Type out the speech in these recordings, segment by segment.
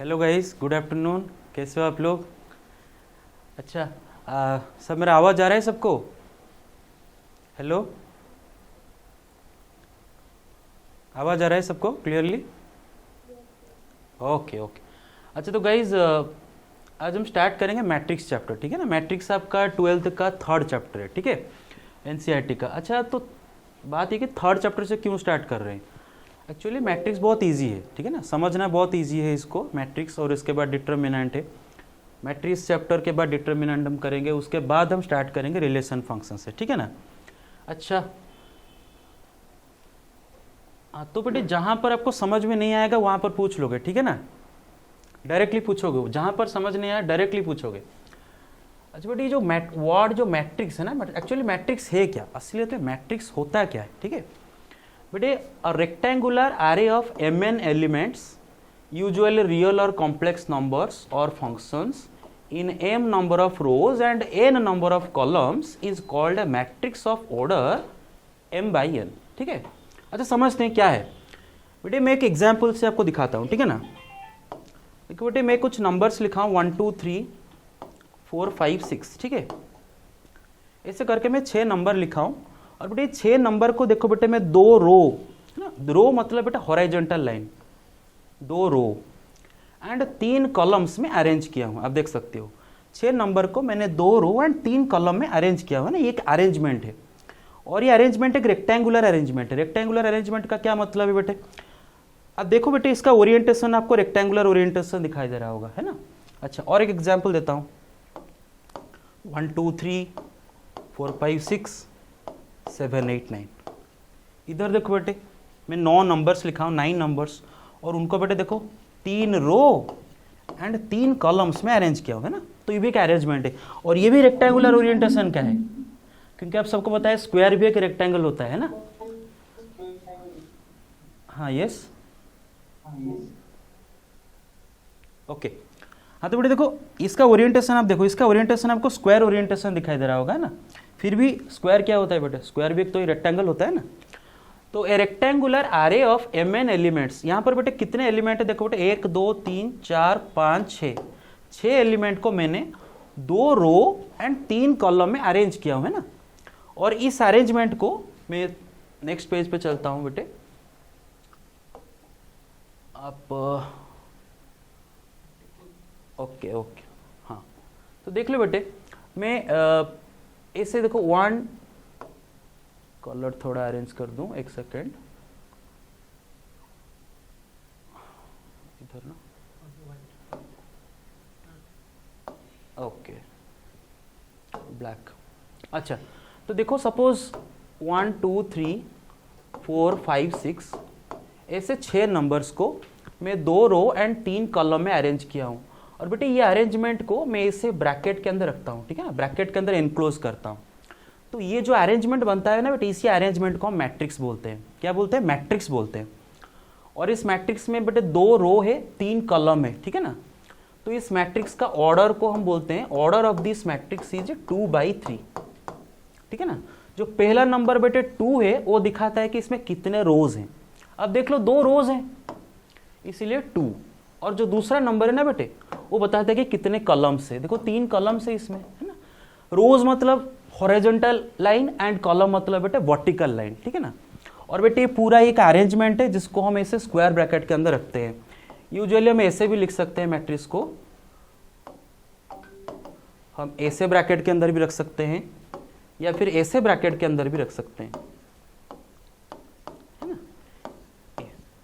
Hello guys, good afternoon. कैसे हो आप लोग? अच्छा, सब मेरा आवाज़ आ रहा है सबको? हेलो, आवाज़ आ रहा है सबको क्लियरली? Okay okay. अच्छा तो गाइस, आज हम स्टार्ट करेंगे मैट्रिक्स चैप्टर, ठीक है ना। मैट्रिक्स आपका 12th का थर्ड चैप्टर है, ठीक है, एनसीईआरटी का। अच्छा तो बात ये कि थर्ड चैप्टर से क्यों स्टार्ट कर रहे हैं। एक्चुअली मैट्रिक्स बहुत इजी है, ठीक है ना, समझना बहुत इजी है इसको, मैट्रिक्स। और इसके बाद डिटर्मिनेंट है। मैट्रिक्स चैप्टर के बाद डिटर्मिनेंट हम करेंगे, उसके बाद हम स्टार्ट करेंगे रिलेशन फंक्शन से, ठीक है ना। अच्छा, तो बेटे जहाँ पर आपको समझ में नहीं आएगा वहाँ पर पूछ लोगे, ठीक है ना, डायरेक्टली पूछोगे। जहाँ पर समझ नहीं आया डायरेक्टली पूछोगे। अच्छा बेटे, ये जो वर्ड जो मैट्रिक्स है ना, एक्चुअली मैट्रिक्स है क्या, असलियत में मैट्रिक्स होता क्या है, ठीक है बेटे। A rectangular array of mn elements, usually real or complex numbers or functions in m number of rows and n number of columns is called a matrix of order m by n, ठीक है। अच्छा समझते हैं क्या है बेटे। मैं एक एग्जाम्पल से आपको दिखाता हूँ, ठीक है ना। देखो बेटे, मैं कुछ नंबर्स लिखा हूँ 1 2 3 4 5 6, ठीक है। ऐसे करके मैं 6 नंबर लिखा हूँ। और बेटे 6 नंबर को देखो बेटे, मैं 2 रो, है ना, रो मतलब बेटा horizontal line, 2 row and 3 columns में अरेंज किया हूँ। आप देख सकते हो 6 नंबर को मैंने 2 रो एंड 3 कॉलम में अरेंज किया हुआ है ना। ये एक अरेंजमेंट है, और ये अरेंजमेंट एक रेक्टेंगुलर अरेंजमेंट है। रेक्टेंगुलर अरेंजमेंट का क्या मतलब है बेटे, अब देखो बेटे, इसका ओरिएंटेशन आपको रेक्टेंगुलर ओरिएंटेशन दिखाई दे रहा होगा, है ना। अच्छा, और एक एग्जाम्पल देता हूँ, 1 2 3 4 5 6 7 8 9। इधर देखो बेटे, मैं 9 नंबर्स लिखा हूँ, 9 नंबर्स, और उनको बेटे देखो 3 रो एंड 3 कॉलम्स में अरेंज किया हुआ है ना। तो ये भी एक अरेंजमेंट है, और ये भी रेक्टेंगुलर ओरिएंटेशन का है, क्योंकि आप सबको पता है स्क्वायर भी एक रेक्टेंगल होता है ना। हाँ, यस, ओके। हाँ तो बेटे देखो, इसका ओरिएंटेशन आप देखो, इसका ओरिएंटेशन आपको स्क्वायर ओरिएंटेशन दिखाई दे रहा होगा ना। फिर भी स्क्वायर क्या होता है बेटे, स्क्वायर भी एक तो रेक्टेंगल होता है ना। तो a rectangular array of m n elements, यहाँ पर बेटे कितने एलिमेंट है देखो बेटे, 1 2 3 4 5 6, 6 एलिमेंट को मैंने 2 रो एंड 3 कॉलम में अरेंज किया हुआ है ना। और इस अरेंजमेंट को मैं नेक्स्ट पेज पे चलता हूँ बेटे, आप ओके ओके, हाँ तो देख लो बेटे, मैं ऐसे देखो 1, कलर थोड़ा अरेंज कर दूं, एक सेकेंड, इधर ना, ओके ब्लैक। अच्छा तो देखो, सपोज 1 2 3 4 5 6 ऐसे 6 नंबर्स को मैं 2 रो एंड 3 कॉलम में अरेंज किया हूँ। और बेटे ये अरेंजमेंट को मैं इसे ब्रैकेट के अंदर रखता हूँ, ठीक है ना, ब्रैकेट के अंदर एनक्लोज करता हूँ। तो ये जो अरेंजमेंट बनता है ना बेटे, इसी अरेंजमेंट को हम मैट्रिक्स बोलते हैं। क्या बोलते हैं, मैट्रिक्स बोलते हैं। और इस मैट्रिक्स में बेटे 2 रो है, 3 कॉलम है, ठीक है ना। तो इस मैट्रिक्स का ऑर्डर को हम बोलते हैं, order of this matrix is 2/3, ठीक है ना। जो पहला नंबर बेटे 2 है, वो दिखाता है कि इसमें कितने रोज हैं। अब देख लो 2 रोज हैं, इसीलिए 2। और जो दूसरा नंबर है ना बेटे, वो बताता है कि कितने कॉलम्स है। देखो 3 कॉलम्स है इसमें, है ना। रोज मतलब हॉरिजॉन्टल लाइन एंड कॉलम मतलब बेटे वर्टिकल लाइन, ठीक है ना। और बेटे ये पूरा एक अरेंजमेंट है जिसको हम ऐसे स्क्वायर ब्रैकेट के अंदर रखते हैं। यूजुअली हम ऐसे भी लिख सकते हैं मैट्रिक्स को, हम ऐसे ब्रैकेट के अंदर भी रख सकते हैं, या फिर ऐसे ब्रैकेट के अंदर भी रख सकते हैं, है ना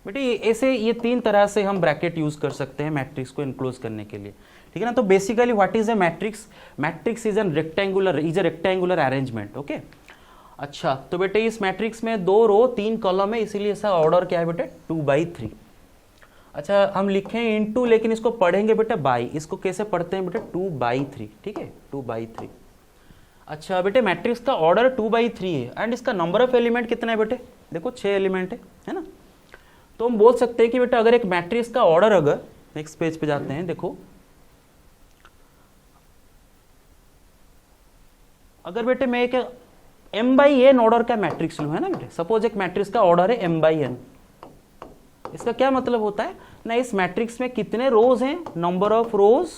बेटे। ऐसे ये 3 तरह से हम ब्रैकेट यूज कर सकते हैं मैट्रिक्स को इनक्लोज करने के लिए, ठीक है ना। तो basically what is a matrix, matrix is an rectangular, is a rectangular arrangement, okay. अच्छा तो बेटे इस मैट्रिक्स में 2 रो 3 कॉलम है, इसीलिए इसका ऑर्डर क्या है बेटे, 2/3। अच्छा हम लिखें इनटू, लेकिन इसको पढ़ेंगे बेटे बाई। इसको कैसे पढ़ते हैं बेटे, 2/3, ठीक है, 2/3। अच्छा बेटे मैट्रिक्स का ऑर्डर 2/3 है, एंड इसका नंबर ऑफ एलिमेंट कितना है बेटे, देखो 6 एलिमेंट है ना। तो हम बोल सकते हैं कि बेटा अगर एक मैट्रिक्स का ऑर्डर, अगर नेक्स्ट पेज पे जाते हैं, देखो अगर बेटे मैं एक m/n ऑर्डर का मैट्रिक्स लूं, है ना बेटे, सपोज एक मैट्रिक्स का ऑर्डर है m/n, इसका क्या मतलब होता है ना, इस मैट्रिक्स में कितने रोज हैं, number of rows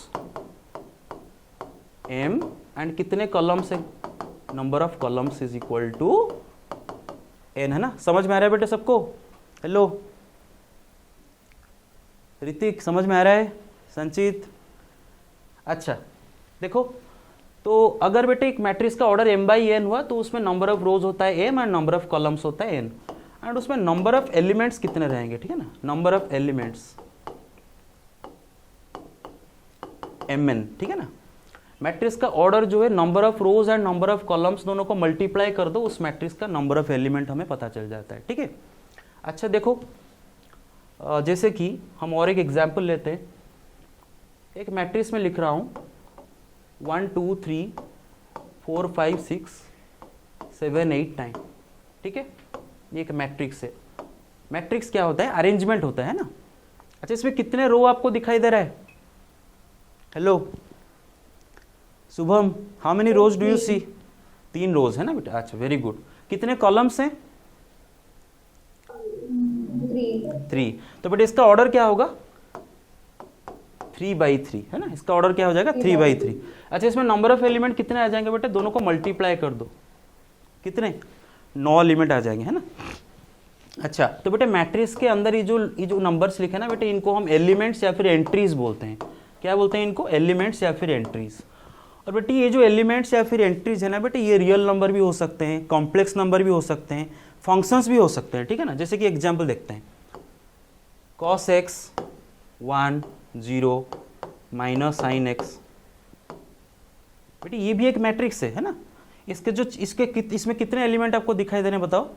m and कितने कॉलम्स हैं, number of columns is equal to n, है ना। समझ में आ रहा है बेटे सबको? हेलो ऋतिक, समझ में आ रहा है? संचित? अच्छा देखो, तो अगर बेटे एक मैट्रिक्स का ऑर्डर m बाई n हुआ तो उसमें नंबर ऑफ रोज होता है m and number of columns होता है n, एंड उसमें नंबर ऑफ एलिमेंट्स कितने रहेंगे, ठीक है ना, नंबर ऑफ एलिमेंट्स mn, ठीक है ना। मैट्रिक्स का ऑर्डर जो है number of rows and number of columns दोनों को मल्टीप्लाई कर दो, उस मैट्रिक्स का नंबर ऑफ एलिमेंट हमें पता चल जाता है, ठीक है। अच्छा देखो, जैसे कि हम और एक एग्जाम्पल लेते हैं, एक मैट्रिक्स में लिख रहा हूं 1 2 3 4 5 6 7 8 9, ठीक है, ये एक मैट्रिक्स है। मैट्रिक्स क्या होता है, अरेंजमेंट होता है ना। अच्छा इसमें कितने रो आपको दिखाई दे रहा है? Hello Shubham, how many rows do you see? 3 rows है ना बेटा। अच्छा वेरी गुड। कितने कॉलम्स हैं? 3। तो बेटा इसका ऑर्डर क्या होगा? 3 बाई 3, है ना, इसका ऑर्डर क्या हो जाएगा? 3 बाई 3। अच्छा इसमें नंबर ऑफ एलिमेंट कितने आ जाएंगे बेटा? दोनों को मल्टीप्लाई कर दो, कितने? 9 एलिमेंट आ जाएंगे, है ना। अच्छा तो बेटे मैट्रिक्स के अंदर ये जो नंबर्स लिखे ना बेटे, इनको हम एलिमेंट्स या फिर एंट्रीज बोलते हैं। क्या बोलते हैं इनको? एलिमेंट्स या फिर एंट्रीज। और बेटे ये जो एलिमेंट्स या फिर एंट्रीज है ना बेटे, ये रियल नंबर भी हो सकते हैं, कॉम्प्लेक्स नंबर भी हो सकते हैं, फंक्शंस भी हो सकते हैं, ठीक है ना। जैसे कि एग्जांपल देखते हैं, cos x 1 0 minus sin x, बेटे ये भी एक मैट्रिक्स है ना। इसमें कितने एलिमेंट आपको दिखाई दे रहे हैं बताओ?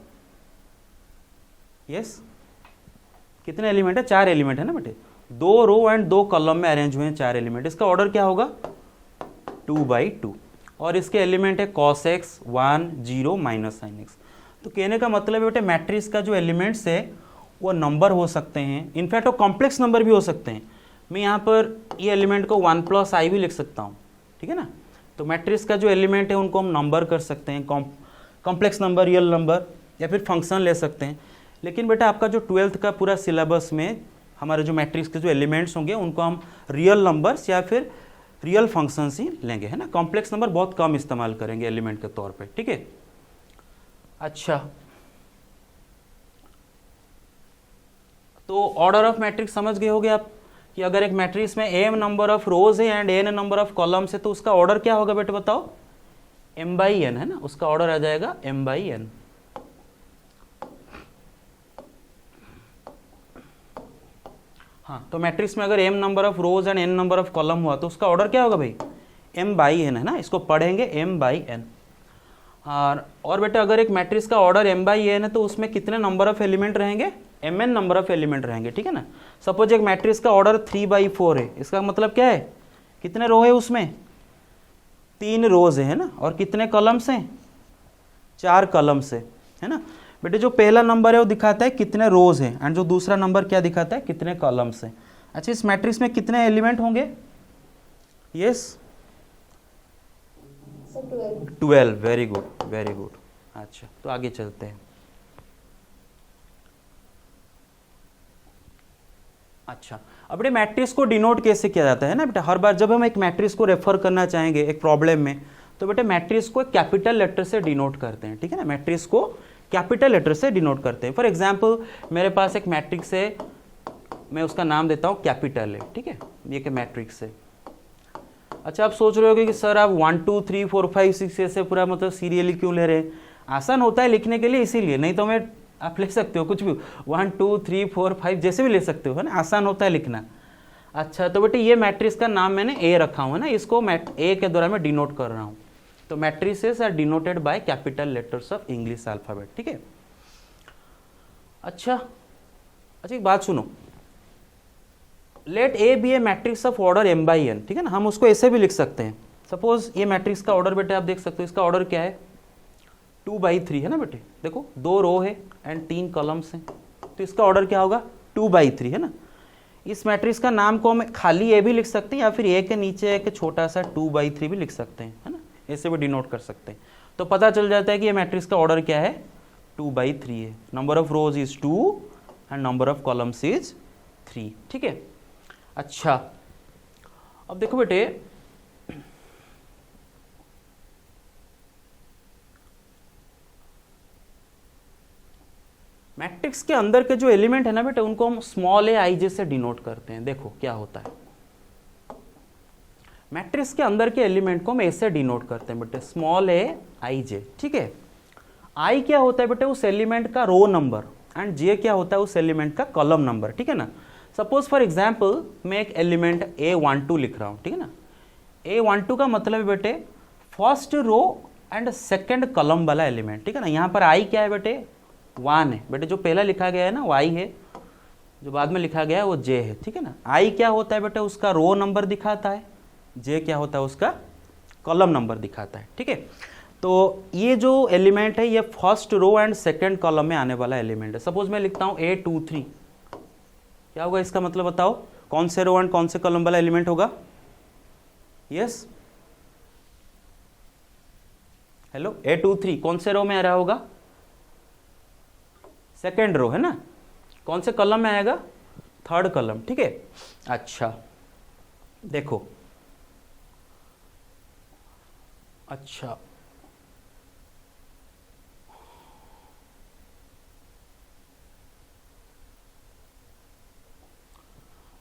यस कितने एलिमेंट है? 4 एलिमेंट है ना बेटे। 2 रो एंड 2 कॉलम में अरेंज हुए हैं 4 एलिमेंट। इसका ऑर्डर क्या होगा? 2 बाई 2। और इसके एलिमेंट है cos x 1 0 minus sin x। तो कहने का मतलब है बेटे मैट्रिक्स का जो एलिमेंट्स है वो नंबर हो सकते हैं, इनफैक्ट वो कॉम्प्लेक्स नंबर भी हो सकते हैं। मैं यहाँ पर ये एलिमेंट को 1 प्लस i भी लिख सकता हूँ, ठीक है ना। तो मैट्रिक्स का जो एलिमेंट है उनको हम नंबर कर सकते हैं, कॉम्प्लेक्स नंबर, रियल नंबर या फिर फंक्शन ले सकते हैं। लेकिन बेटा आपका जो 12th का पूरा सिलेबस में हमारे जो मैट्रिक्स के जो एलिमेंट्स होंगे उनको हम रियल नंबर्स या फिर रियल फंक्शंस ही लेंगे, है ना। कॉम्प्लेक्स नंबर बहुत कम इस्तेमाल करेंगे एलिमेंट के तौर पे, ठीक है। अच्छा तो ऑर्डर ऑफ मैट्रिक्स समझ गए होगे आप कि अगर एक मैट्रिक्स में m नंबर ऑफ रोज है and n number of columns है तो उसका ऑर्डर क्या होगा बेटे बताओ? m बाई n, है ना, उसका ऑर्डर आ जाएगा m बाई n। हाँ तो मैट्रिक्स में अगर m number of rows and n number of column हुआ तो उसका ऑर्डर क्या होगा भाई? m बाई n, है ना, इसको पढ़ेंगे m बाई n। और बेटा अगर एक मैट्रिक्स का ऑर्डर m बाई n है तो उसमें कितने नंबर ऑफ एलिमेंट रहेंगे? mn नंबर ऑफ एलिमेंट रहेंगे, ठीक है ना। सपोज एक मैट्रिक्स का ऑर्डर 3 बाई 4 है, इसका मतलब क्या है? कितने रो है उसमें? 3 रोज है ना। और कितने कॉलम्स हैं? 4 कॉलम्स है ना। बेटे जो पहला नंबर है वो दिखाता है कितने रोज हैं एंड जो दूसरा नंबर क्या दिखाता है? कितने कॉलम्स हैं। अच्छा इस मैट्रिक्स में कितने एलिमेंट होंगे? Yes 12। Very good very good. अच्छा तो आगे चलते हैं। अच्छा अब बेटे मैट्रिक्स को डिनोट कैसे किया जाता है ना बेटा, हर बार जब हम एक मैट्रिक्स को रेफर करना चाहेंगे एक प्रॉब्लम में तो बेटे मैट्रिक्स को कैपिटल लेटर से डिनोट करते हैं, ठीक है ना। मैट्रिक्स को कैपिटल लेटर से डिनोट करते हैं। फॉर एग्जांपल मेरे पास एक मैट्रिक्स है, मैं उसका नाम देता हूँ कैपिटल है, ठीक है, ये एक मैट्रिक्स है। अच्छा आप सोच रहे होगे कि सर आप 1 2 3 4 5 6 ऐसे पूरा मतलब सीरियली क्यों ले रहे हैं? आसान होता है लिखने के लिए इसीलिए, नहीं तो मैं आप ले सकते हो कुछ भी 1 2 3 4 5 जैसे भी ले सकते हो, है ना, आसान होता है लिखना। अच्छा तो बेटे ये मैट्रिक्स का नाम मैंने ए रखा हुआ है ना, इसको ए के द्वारा मैं डिनोट कर रहा हूँ। तो matrices are denoted by capital letters of English alphabet, ठीक है। अच्छा एक बात सुनो, let A be a matrix of order m by n, ठीक है ना। हम उसको ऐसे भी लिख सकते हैं। सपोज ये मैट्रिक्स का ऑर्डर बेटे आप देख सकते हो, इसका ऑर्डर क्या है? 2 बाई 3 है ना बेटे। देखो 2 रो है एंड 3 कॉलम्स हैं, तो इसका ऑर्डर क्या होगा? 2 बाई 3, है ना। इस मैट्रिक्स का नाम को हम खाली ए भी लिख सकते हैं या फिर ए के नीचे एक छोटा सा 2 बाई 3 भी लिख सकते हैं, है ना, ऐसे भी डिनोट कर सकते हैं। तो पता चल जाता है कि ये मैट्रिक्स का ऑर्डर क्या है? 2 बाई 3 है। Number of rose is 2 and number of columns is 3, ठीक है। अच्छा, अब देखो बेटे, मैट्रिक्स के अंदर के जो एलिमेंट है ना बेटे, उनको हम स्मॉल ए आई जे से डिनोट करते हैं। देखो क्या होता है, मैट्रिक्स के अंदर के एलिमेंट को हम ऐसे डिनोट करते हैं बेटे, स्मॉल ए आई जे, ठीक है। आई क्या होता है बेटे, उस एलिमेंट का रो नंबर, एंड जे क्या होता है उस एलिमेंट का कॉलम नंबर, ठीक है ना। सपोज फॉर एग्जाम्पल मैं एक एलिमेंट A12 लिख रहा हूं, ठीक है ना। A12 का मतलब है बेटे first row and second column वाला एलिमेंट, ठीक है ना। यहाँ पर आई क्या है बेटे, 1 है बेटे, जो पहला लिखा गया है ना वो आई है, जो बाद में लिखा गया है वो जे है, ठीक है ना। आई क्या होता है बेटे, उसका रो नंबर दिखाता है, जे क्या होता है उसका कॉलम नंबर दिखाता है, ठीक है। तो ये जो एलिमेंट है ये first row and second column में आने वाला एलिमेंट है। सपोज मैं लिखता हूं A23, क्या होगा इसका मतलब बताओ, कौन से रो एंड कौन से कॉलम वाला एलिमेंट होगा? यस, हेलो, A23 कौन से रो में आ रहा होगा? सेकेंड रो है ना। कौन से कॉलम में आएगा? थर्ड कॉलम, ठीक है। अच्छा देखो, अच्छा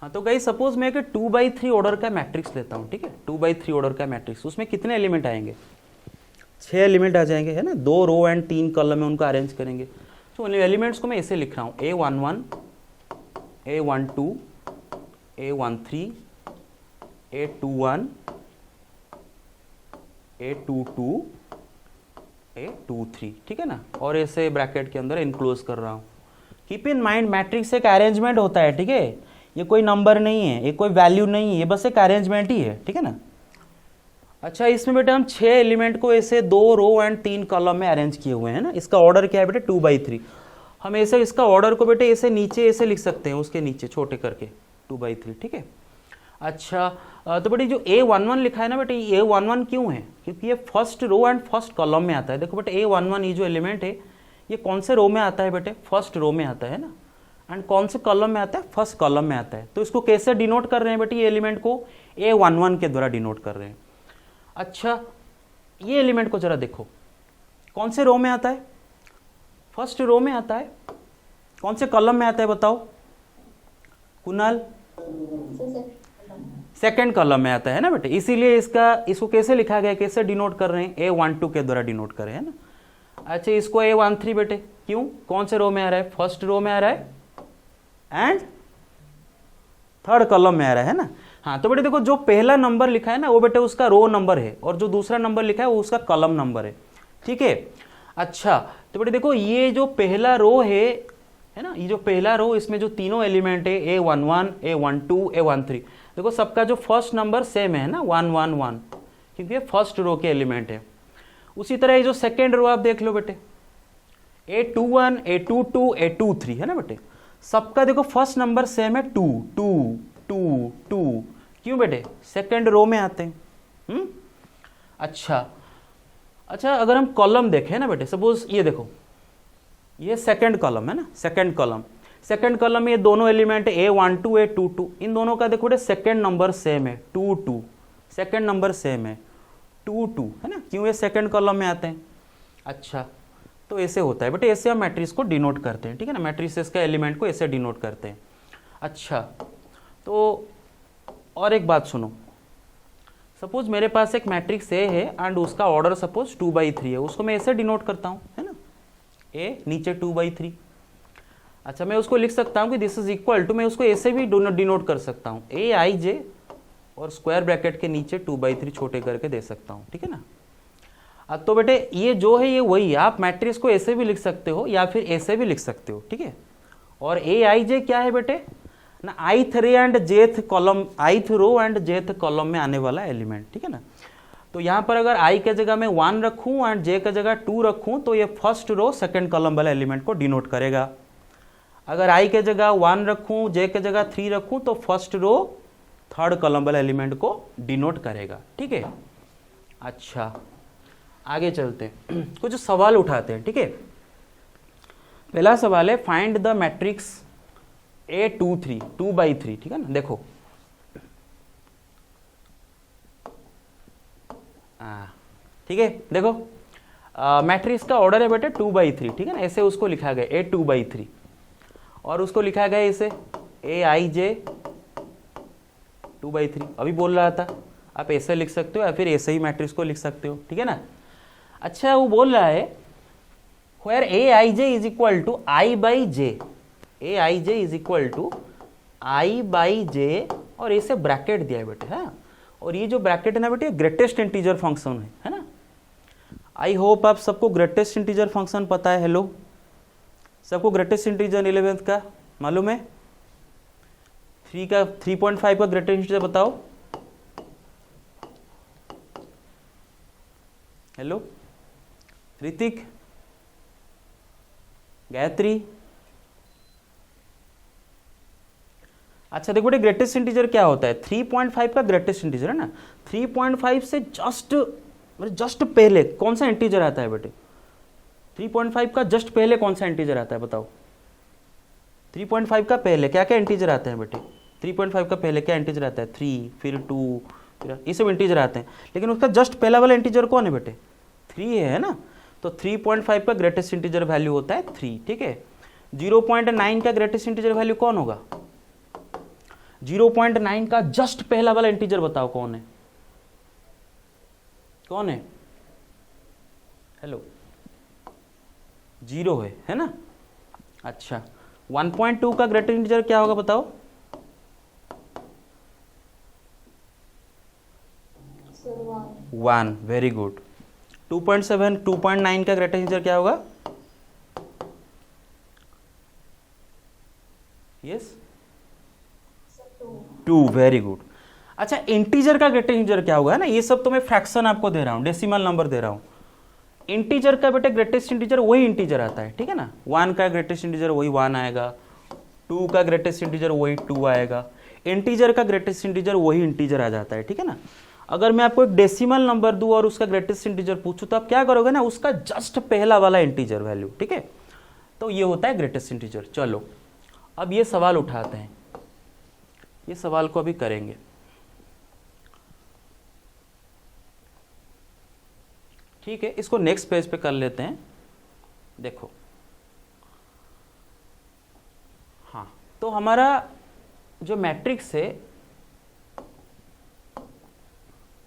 हाँ, तो गाइस सपोज मैं एक 2/3 ऑर्डर का मैट्रिक्स लेता हूँ, ठीक है। 2/3 ऑर्डर का मैट्रिक्स, उसमें कितने एलिमेंट आएंगे? 6 एलिमेंट आ जाएंगे, है ना। 2 रो एंड 3 कॉलम में उनको अरेंज करेंगे। तो एलिमेंट्स को मैं ऐसे लिख रहा हूँ, A11, A12, A13, A21, A22, A23, ठीक है ना। और ऐसे ब्रैकेट के अंदर इनक्लोज कर रहा हूँ। कीप इन माइंड, मैट्रिक्स एक अरेंजमेंट होता है, ठीक है। ये कोई नंबर नहीं है, ये कोई वैल्यू नहीं है, ये बस एक अरेंजमेंट ही है, ठीक है ना। अच्छा, इसमें बेटे हम 6 एलिमेंट को ऐसे 2 रो एंड 3 कॉलम में अरेंज किए हुए हैं ना। इसका ऑर्डर क्या है बेटे? 2/3। हम ऐसे इसका ऑर्डर को बेटे ऐसे नीचे ऐसे लिख सकते हैं, उसके नीचे छोटे करके 2/3, ठीक है। अच्छा, तो बेटे जो A11 लिखा है ना बेटे, ये A11 क्यों है? क्योंकि ये first row and first column में आता है। देखो बेटे A11 ये जो एलिमेंट है ये कौन से रो में आता है बेटे? फर्स्ट रो में आता है ना। एंड कौन से कॉलम में आता है? फर्स्ट कॉलम में आता है। तो इसको कैसे डिनोट कर रहे हैं बेटे? ये एलिमेंट को A11 के द्वारा डिनोट कर रहे हैं। अच्छा, ये एलिमेंट को जरा देखो, कौन से रो में आता है? फर्स्ट रो में आता है। कौन से कॉलम में आता है बताओ कुणाल? सेकंड कॉलम में आता है ना बेटे। इसीलिए इसको कैसे लिखा गया, कैसे डिनोट कर रहे हैं? A12 के द्वारा डिनोट कर रहे हैं ना। अच्छा, इसको A13 बेटे, क्यों? कौन से रो में आ रहा है? फर्स्ट रो में आ रहा है एंड थर्ड कॉलम में आ रहा है ना। हाँ, तो बेटे देखो, जो पहला नंबर लिखा है ना वो बेटे उसका रो नंबर है, और जो दूसरा नंबर लिखा है वो उसका कॉलम नंबर है, ठीक है। अच्छा, तो बेटे देखो, ये जो पहला रो है ना, ये जो पहला रो, इसमें जो तीनों एलिमेंट है A11, A12, A13, देखो सबका जो फर्स्ट नंबर सेम है ना, 1 1 1, क्योंकि ये फर्स्ट रो के एलिमेंट है। उसी तरह ये जो सेकेंड रो आप देख लो बेटे, A21, A22, A23 है ना बेटे, सबका देखो फर्स्ट नंबर सेम है 2 2 2 2। क्यों बेटे? सेकेंड रो में आते हैं। अच्छा, अगर हम कॉलम देखें ना बेटे, सपोज ये देखो, ये सेकेंड कॉलम है ना, सेकेंड कॉलम में ये दोनों एलिमेंट A12, A22, इन दोनों का देखो बेटे सेकेंड नंबर सेम है 2 2, सेकेंड नंबर सेम है 2 2, है ना। क्यों? ये सेकेंड कॉलम में आते हैं। अच्छा, तो ऐसे होता है बेटे, ऐसे हम मैट्रिक्स को डिनोट करते हैं, ठीक है ना। मैट्रिक्स का एलिमेंट को ऐसे डिनोट करते हैं। अच्छा, तो और एक बात सुनो, सपोज मेरे पास एक मैट्रिक्स ए है एंड उसका ऑर्डर सपोज 2/3 है, उसको मैं ऐसे डिनोट करता हूँ, है ना, ए नीचे 2/3। अच्छा, मैं उसको लिख सकता हूँ कि दिस इज इक्वल टू, मैं उसको ऐसे भी डिनोट कर सकता हूँ, AIJ और स्क्वायर ब्रैकेट के नीचे 2/3 छोटे करके दे सकता हूँ, ठीक है ना। तो बेटे ये जो है ये वही है, आप मैट्रिक्स को ऐसे भी लिख सकते हो या फिर ऐसे भी लिख सकते हो, ठीक है। और AIJ क्या है बेटे ना, ith row and jth column, ith row and jth column में आने वाला एलिमेंट, ठीक है ना। तो यहाँ पर अगर I के जगह मैं 1 रखूँ एंड J के जगह 2 रखूँ तो ये फर्स्ट रो सेकंड कॉलम वाला एलिमेंट को डिनोट करेगा। अगर I के जगह 1 रखूँ, J के जगह 3 रखूँ तो फर्स्ट रो थर्ड कॉलम वाला एलिमेंट को डिनोट करेगा, ठीक है। अच्छा, आगे चलते हैं, कुछ सवाल उठाते हैं, ठीक है। पहला सवाल है, फाइंड द मैट्रिक्स A23 2/3, ठीक है ना। देखो ठीक है, देखो मैट्रिक्स का ऑर्डर है बेटे 2/3, ठीक है ना। ऐसे उसको लिखा गया A2/3 और उसको लिखा गया इसे AIJ 2/3। अभी बोल रहा था आप ऐसे लिख सकते हो या फिर ऐसे ही मैट्रिक्स को लिख सकते हो, ठीक है ना। अच्छा वो बोल रहा है where AIJ is equal to I/J, AIJ is equal to I/J और ऐसे ब्रैकेट दिया है बेटे, हाँ। और ये जो ब्रैकेट है ना बेटे ग्रेटेस्ट इंटीजर फंक्शन है ना। आई होप आप सबको ग्रेटेस्ट इंटीजर फंक्शन पता है। हेलो, सबको ग्रेटेस्ट इंटीजर 11th का मालूम है? 3.5 का ग्रेटेस्ट इंटीजर बताओ। हेलो ऋतिक, गायत्री। अच्छा देखो बेटे ग्रेटेस्ट इंटीजर क्या होता है? 3.5 का ग्रेटेस्ट इंटीजर है ना। 3.5 से जस्ट पहले कौन सा इंटीजर आता है बेटे? 3.5 का जस्ट पहले कौन सा इंटीजर आता है बताओ? 3.5 का पहले क्या क्या इंटीजर आते हैं बेटे? 3.5 का पहले क्या इंटीजर आता है? 3, फिर 2, फिर ये सब इंटीजर आते हैं। लेकिन उसका जस्ट पहला वाला इंटीजर कौन है बेटे? 3 है ना। तो 3.5 का ग्रेटेस्ट इंटीजर वैल्यू होता है 3, ठीक है। 0.9 का ग्रेटेस्ट इंटीजर वैल्यू कौन होगा? 0.9 का जस्ट पहला वाला इंटीजर बताओ कौन है? कौन है? हेलो, 0 है ना। अच्छा 1.2 का ग्रेटेस्ट इंटीजर क्या होगा बताओ? 1, वेरी गुड। 2.7 2.9 का ग्रेटेस्ट इंटीजर क्या होगा? Yes 2, very good. अच्छा इंटीजर का ग्रेटेस्ट इंटीजर क्या होगा, है ना। ये सब तो मैं फ्रैक्शन आपको दे रहा हूं, डेसिमल नंबर दे रहा हूं। इंटीजर का बेटे ग्रेटेस्ट इंटीजर वही इंटीजर आता है, ठीक है ना। 1 का ग्रेटेस्ट इंटीजर वही 1 आएगा, 2 का ग्रेटेस्ट इंटीजर वही 2 आएगा। इंटीजर का ग्रेटेस्ट इंटीजर वही इंटीजर आ जाता है, ठीक है ना। अगर मैं आपको एक डेसिमल नंबर दूं और उसका ग्रेटेस्ट इंटीजर पूछूं तो आप क्या करोगे ना, उसका जस्ट पहला वाला इंटीजर वैल्यू, ठीक है। तो ये होता है ग्रेटेस्ट इंटीजर। चलो अब ये सवाल उठाते हैं, ये सवाल को अभी करेंगे। ठीक है, इसको नेक्स्ट पेज पे कर लेते हैं। देखो हाँ, तो हमारा जो मैट्रिक्स है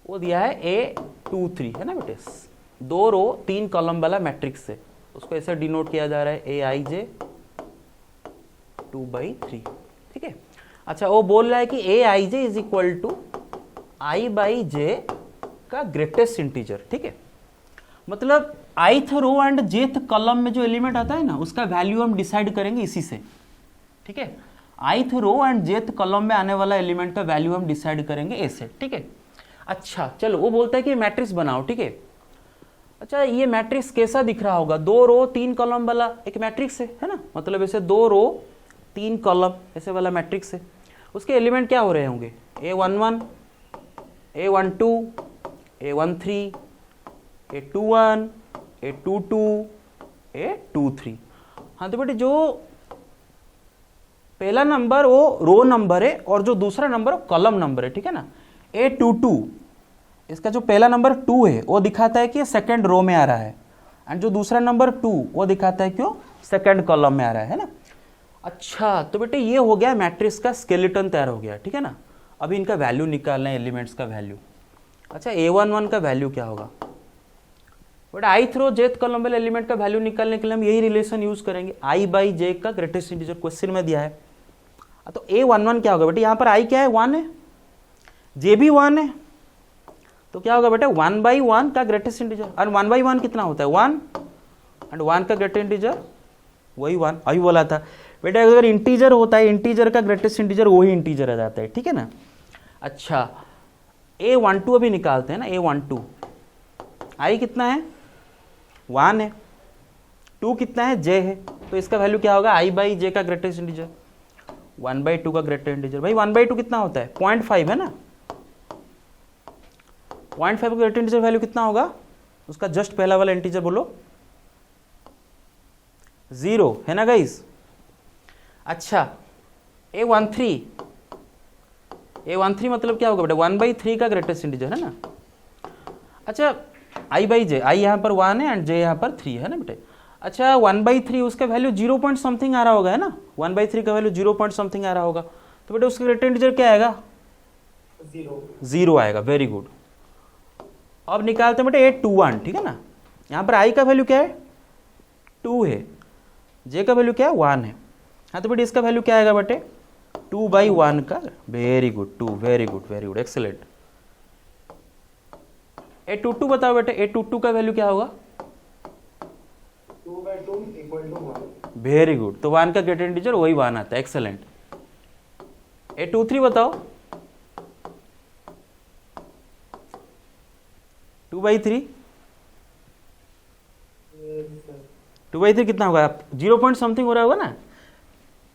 वो दिया है A23, है ना बेटे। 2 रो 3 कॉलम वाला मैट्रिक्स है, उसको ऐसे डिनोट किया जा रहा है AIJ 2/3, ठीक है। अच्छा वो बोल रहा है कि AIJ is equal to I/J का ग्रेटेस्ट इंटीजर, ठीक है। मतलब ith row and jth column में जो एलिमेंट आता है ना उसका वैल्यू हम डिसाइड करेंगे इसी से, ठीक है। ith row and jth column में आने वाला एलिमेंट का वैल्यू हम डिसाइड करेंगे ऐसे, ठीक है। अच्छा चलो वो बोलता है कि मैट्रिक्स बनाओ, ठीक है। अच्छा ये मैट्रिक्स कैसा दिख रहा होगा? 2 रो 3 कॉलम वाला एक मैट्रिक्स है ना। मतलब ऐसे 2 रो 3 कॉलम ऐसे वाला मैट्रिक्स है। उसके एलिमेंट क्या हो रहे होंगे? A11, A12, A13, A21, A22, A23। हाँ तो बेटे जो पहला नंबर वो रो नंबर है और जो दूसरा नंबर वो कॉलम नंबर है, ठीक है ना। A22 इसका जो पहला नंबर 2 है वो दिखाता है कि सेकंड रो में आ रहा है, एंड जो दूसरा नंबर 2 वो दिखाता है क्यों सेकंड कॉलम में आ रहा है ना। अच्छा तो बेटे ये हो गया मैट्रिक्स का स्केलेटन तैयार हो गया, ठीक है ना। अभी इनका वैल्यू निकालना है, एलिमेंट्स का वैल्यू। अच्छा A11 का वैल्यू क्या होगा? But ith row jth column वाले एलिमेंट का वैल्यू निकालने के लिए हम यही रिलेशन यूज करेंगे, I/J का ग्रेटेस्ट इंटीजर क्वेश्चन में दिया है। तो A11 क्या होगा बेटे? यहाँ पर I क्या है? 1 है, J भी 1 है, तो क्या होगा बेटे? 1/1 का ग्रेटेस्ट इंटीजर। और 1/1 कितना होता है? 1, एंड 1 का ग्रेटेस्ट इंटीजर वही 1। अभी बोला था बेटा अगर इंटीजर होता है इंटीजर का ग्रेटेस्ट इंटीजर वही इंटीजर आ जाता है, ठीक है ना। अच्छा A12 अभी निकालते हैं ना। A12 I कितना है? 1 है, 2 कितना है? J है, तो इसका वैल्यू क्या होगा? I/J का ग्रेटेस्ट इंटीजर 1/2 का ग्रेटेस्ट इंटीजर। भाई 1/2 कितना होता है? 0.5 है ना। 0.5 का ग्रेटेस्ट इंटीजर वैल्यू कितना होगा? उसका जस्ट पहला वाला इंटीजर बोलो। 0 है ना गाइस। अच्छा A13 मतलब क्या होगा बेटा 1/3 का ग्रेटेस्ट इंटीजर है ना। अच्छा I बाई जे, आई यहाँ पर 1 है एंड जे यहाँ पर 3 है ना बेटे। अच्छा 1/3 उसका वैल्यू 0 पॉइंट समथिंग आ रहा होगा है ना, 1/3 का वैल्यू 0 पॉइंट समथिंग आ रहा होगा, तो बेटे उसका ग्रेटेस्ट इंटीजर क्या आएगा 0 आएगा। Very good. अब निकालते हैं बेटे A21, ठीक है ना। यहाँ पर I का वैल्यू क्या है 2 है, J का वैल्यू क्या है 1 है। हाँ तो बेटे इसका वैल्यू क्या आएगा बेटे 2/1 का। Very good 2, very good very good excellent. A22 बताओ बेटे, A22 का वैल्यू क्या होगा 2/2 = 1। वेरी गुड, तो 1 का ग्रेटेस्ट इंटीजर वही 1 आता है, एक्सेलेंट। A23 बताओ 2/3, 2/3 कितना होगा 0 पॉइंट समथिंग हो रहा होगा ना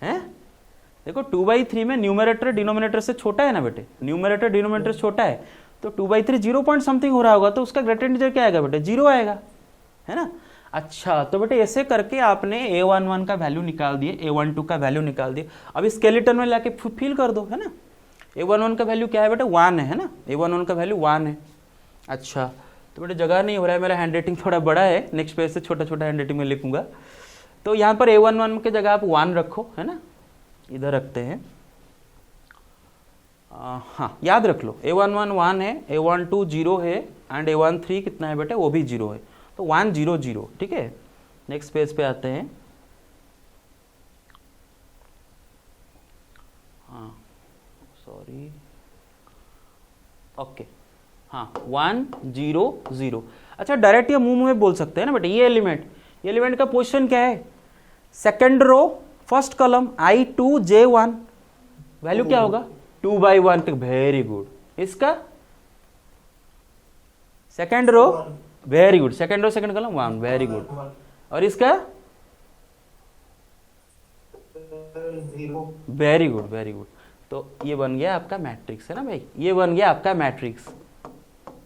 है। देखो 2/3 में न्यूमरेटर डिनोमिनेटर से छोटा है ना बेटे, न्यूमरेटर डिनोमिनेटर से छोटा है, तो 2/3 0 पॉइंट समथिंग हो रहा होगा, तो उसका ग्रेटेस्ट इंटीजर क्या आएगा बेटे 0 आएगा है ना। अच्छा तो बेटे ऐसे करके आपने A11 का वैल्यू निकाल दिए, A12 का वैल्यू निकाल दिए। अब स्केलेटन में लाके फिल कर दो है ना। A11 का वैल्यू क्या है बेटे 1 है ना, A11 का वैल्यू 1 है। अच्छा तो बेटे जगह नहीं हो रहा है, मेरा हैंड राइटिंग थोड़ा बड़ा है, नेक्स्ट पेज से छोटा छोटा हैंड राइटिंग में लिखूंगा। तो यहाँ पर A11 की जगह आप 1 रखो है ना, इधर रखते हैं। हाँ याद रख लो A11 1 है, A12 0 है एंड A13 कितना है बेटे वो भी 0 है, तो 1 0 0, ठीक है। नेक्स्ट पेज पे आते हैं। हाँ सॉरी, ओके हाँ 1 0 0। अच्छा डायरेक्ट ये मुंह में बोल सकते हैं ना बेटे, ये एलिमेंट का पोजीशन क्या है second row first column I2 J1, value क्या होगा 2/1। Very good. इसका second row, very good, second row second column 1, very good. और इसका 0। Very good very good. तो ये बन गया आपका मैट्रिक्स है ना भाई, ये बन गया आपका मैट्रिक्स,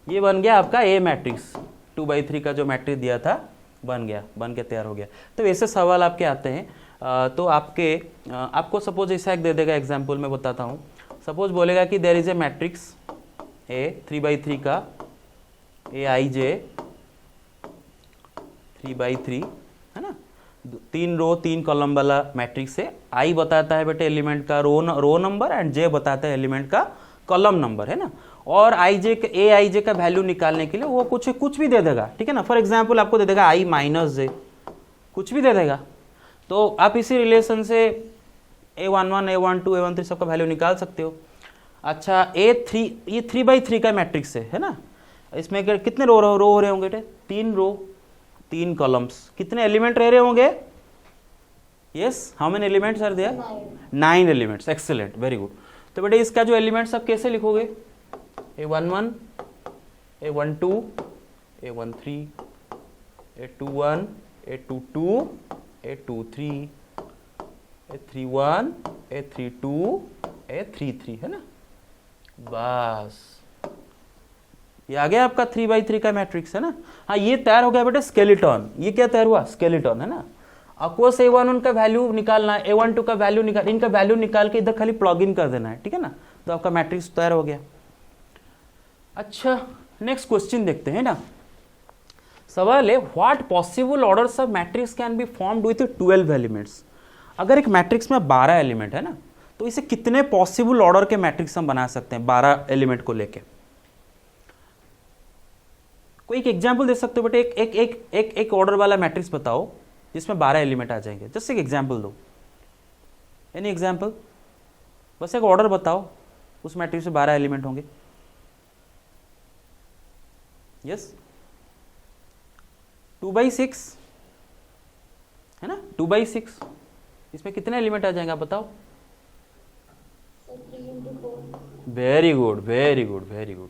ये बन गया आपका A मैट्रिक्स। 2/3 का जो मैट्रिक्स दिया था बन के तैयार हो गया। तो ऐसे सवाल आपके आते हैं। तो आपको सपोज ऐसा एक दे देगा, एग्जाम्पल में बताता हूँ। सपोज बोलेगा कि there is a matrix A 3/3 का Aij 3/3 है ना, 3 रो 3 कॉलम वाला मैट्रिक्स है। I बताता है बेटे एलिमेंट का रो नंबर एंड J बताता है एलिमेंट का कॉलम नंबर है ना। और Aij का वैल्यू निकालने के लिए वो कुछ भी दे देगा, ठीक है ना। फॉर एग्जाम्पल आपको दे देगा I - J, कुछ भी दे देगा। तो आप इसी रिलेशन से A11 A12 A13 सबका वैल्यू निकाल सकते हो। अच्छा A3, ये 3/3 का मैट्रिक्स है ना। इसमें कितने रो हो रहे होंगे बेटे 3 रो 3 कॉलम्स, कितने एलिमेंट रह रहे होंगे yes, how many elements are there 9 elements, excellent very good. तो बेटे इसका जो एलिमेंट्स आप कैसे लिखोगे A11 A12 A13 A21 A22 A23 A31 A32 A33 है ना। बस ये आ गया आपका 3/3 का मैट्रिक्स है ना। हाँ ये तैयार हो गया बेटे स्केलेटन। ये क्या तैयार हुआ स्केलेटन है ना। आपको A11 का वैल्यू निकालना है, A12 का वैल्यू निकाल, इनका वैल्यू निकाल के इधर खाली प्लग इन कर देना है, ठीक है ना। तो आपका मैट्रिक्स तैयार हो गया। अच्छा नेक्स्ट क्वेश्चन देखते हैं ना। सवाल है what possible orders of matrix can be formed with 12 elements. अगर एक मैट्रिक्स में 12 एलिमेंट है ना, तो इसे कितने पॉसिबल ऑर्डर के मैट्रिक्स हम बना सकते हैं 12 एलिमेंट को लेके। कोई एक एग्जांपल दे सकते हो बेटे, एक ऑर्डर वाला मैट्रिक्स बताओ जिसमें 12 एलिमेंट आ जाएंगे। जस्ट एक एग्जांपल दो, एनी एग्जांपल, बस एक ऑर्डर बताओ उस मैट्रिक्स में 12 एलिमेंट होंगे। यस 2/6 है ना, 2/6 इसमें कितने एलिमेंट आ जाएंगे आप बताओ। Very good very good very good.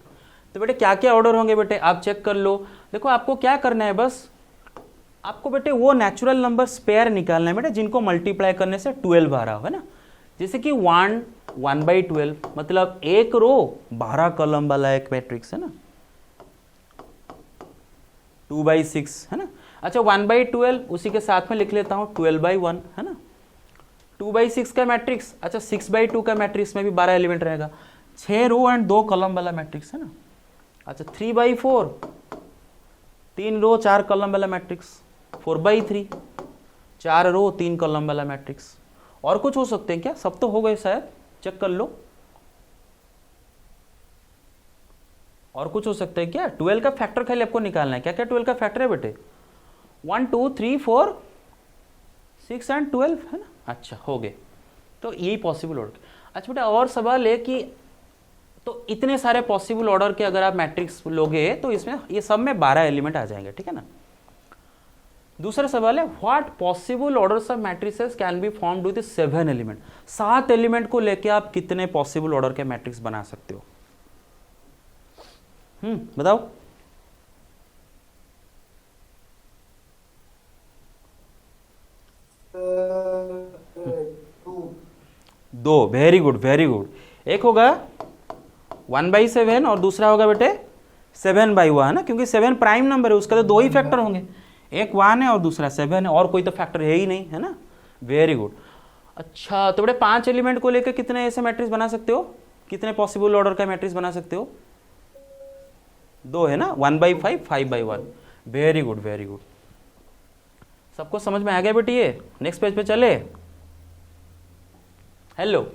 तो बेटे क्या क्या ऑर्डर होंगे बेटे आप चेक कर लो। देखो आपको क्या करना है, बस आपको बेटे वो नेचुरल नंबर स्पेयर निकालना है बेटे जिनको मल्टीप्लाई करने से 12 आ रहा हो है ना। जैसे कि 1/12 मतलब एक रो 12 कॉलम वाला एक मैट्रिक्स है ना। 2/6 है ना। अच्छा 1/12 उसी के साथ में लिख लेता हूं 12/1 है ना। 2/6 का मैट्रिक्स, अच्छा 6/2 का मैट्रिक्स में भी 12 एलिमेंट रहेगा, 6 रो एंड 2 कॉलम वाला मैट्रिक्स है ना। अच्छा 3/4, 3 रो 4 कॉलम वाला मैट्रिक्स, 4/3, 4 रो 3 कॉलम वाला मैट्रिक्स। और कुछ हो सकते हैं क्या? सब तो हो गए शायद, चेक कर लो। और कुछ हो सकता है क्या? 12 का फैक्टर खाली आपको निकालना है। क्या क्या 12 का फैक्टर है बेटे? 1 2 3 4 6 एंड 12 है ना। अच्छा हो गए, तो यही पॉसिबल ऑर्डर। अच्छा बेटा और सवाल है कि तो इतने सारे पॉसिबल ऑर्डर के अगर आप मैट्रिक्स लोगे तो इसमें ये सब में 12 एलिमेंट आ जाएंगे, ठीक है ना। दूसरा सवाल है what possible orders of matrices can be formed with 7 element. 7 element को लेके आप कितने पॉसिबल ऑर्डर के मैट्रिक्स बना सकते हो? बताओ। दो, वेरी गुड वेरी गुड। एक होगा 1/7 और दूसरा होगा बेटे 7/1 है ना, क्योंकि 7 प्राइम नंबर है, उसका तो 2 ही फैक्टर होंगे, एक 1 है और दूसरा 7 है, और कोई तो फैक्टर है ही नहीं, है ना। Very good. अच्छा तो बेटे 5 एलिमेंट को लेकर कितने ऐसे मैट्रिक्स बना सकते हो? कितने पॉसिबल ऑर्डर का मैट्रिक्स बना सकते हो? 2 है ना, 1/5, 5/1। Very good very good. सबको समझ में आ गया बेटी? ये नेक्स्ट पेज पे चले। हेलो।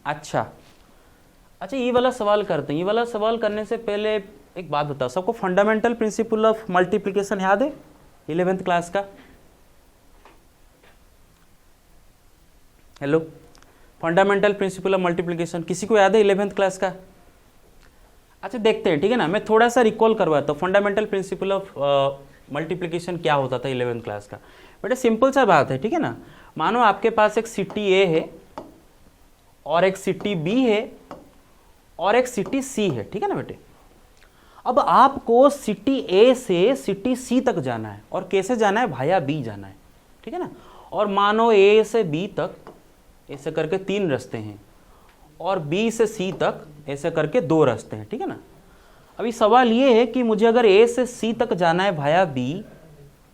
अच्छा अच्छा ये वाला सवाल करते हैं। ये वाला सवाल करने से पहले एक बात बताओ, सबको फंडामेंटल प्रिंसिपल ऑफ मल्टीप्लिकेशन याद है 11th क्लास का? Hello, fundamental principle of multiplication किसी को याद है 11th क्लास का? अच्छा देखते हैं, ठीक है ना। मैं थोड़ा सा रिकॉल करवाता हूँ फंडामेंटल प्रिंसिपल ऑफ मल्टीप्लिकेशन क्या होता था 11th क्लास का। बेटा सिंपल सा बात है, ठीक है ना। मानो आपके पास एक सिटी ए है और एक सिटी बी है और एक सिटी सी है, ठीक है ना बेटे। अब आपको सिटी ए से सिटी सी तक जाना है, और कैसे जाना है? भाया बी जाना है, ठीक है ना। और मानो ए से बी तक ऐसे करके 3 रास्ते हैं, और बी से सी तक ऐसे करके 2 रास्ते हैं, ठीक है ना। अभी सवाल ये है कि मुझे अगर ए से सी तक जाना है भाया बी,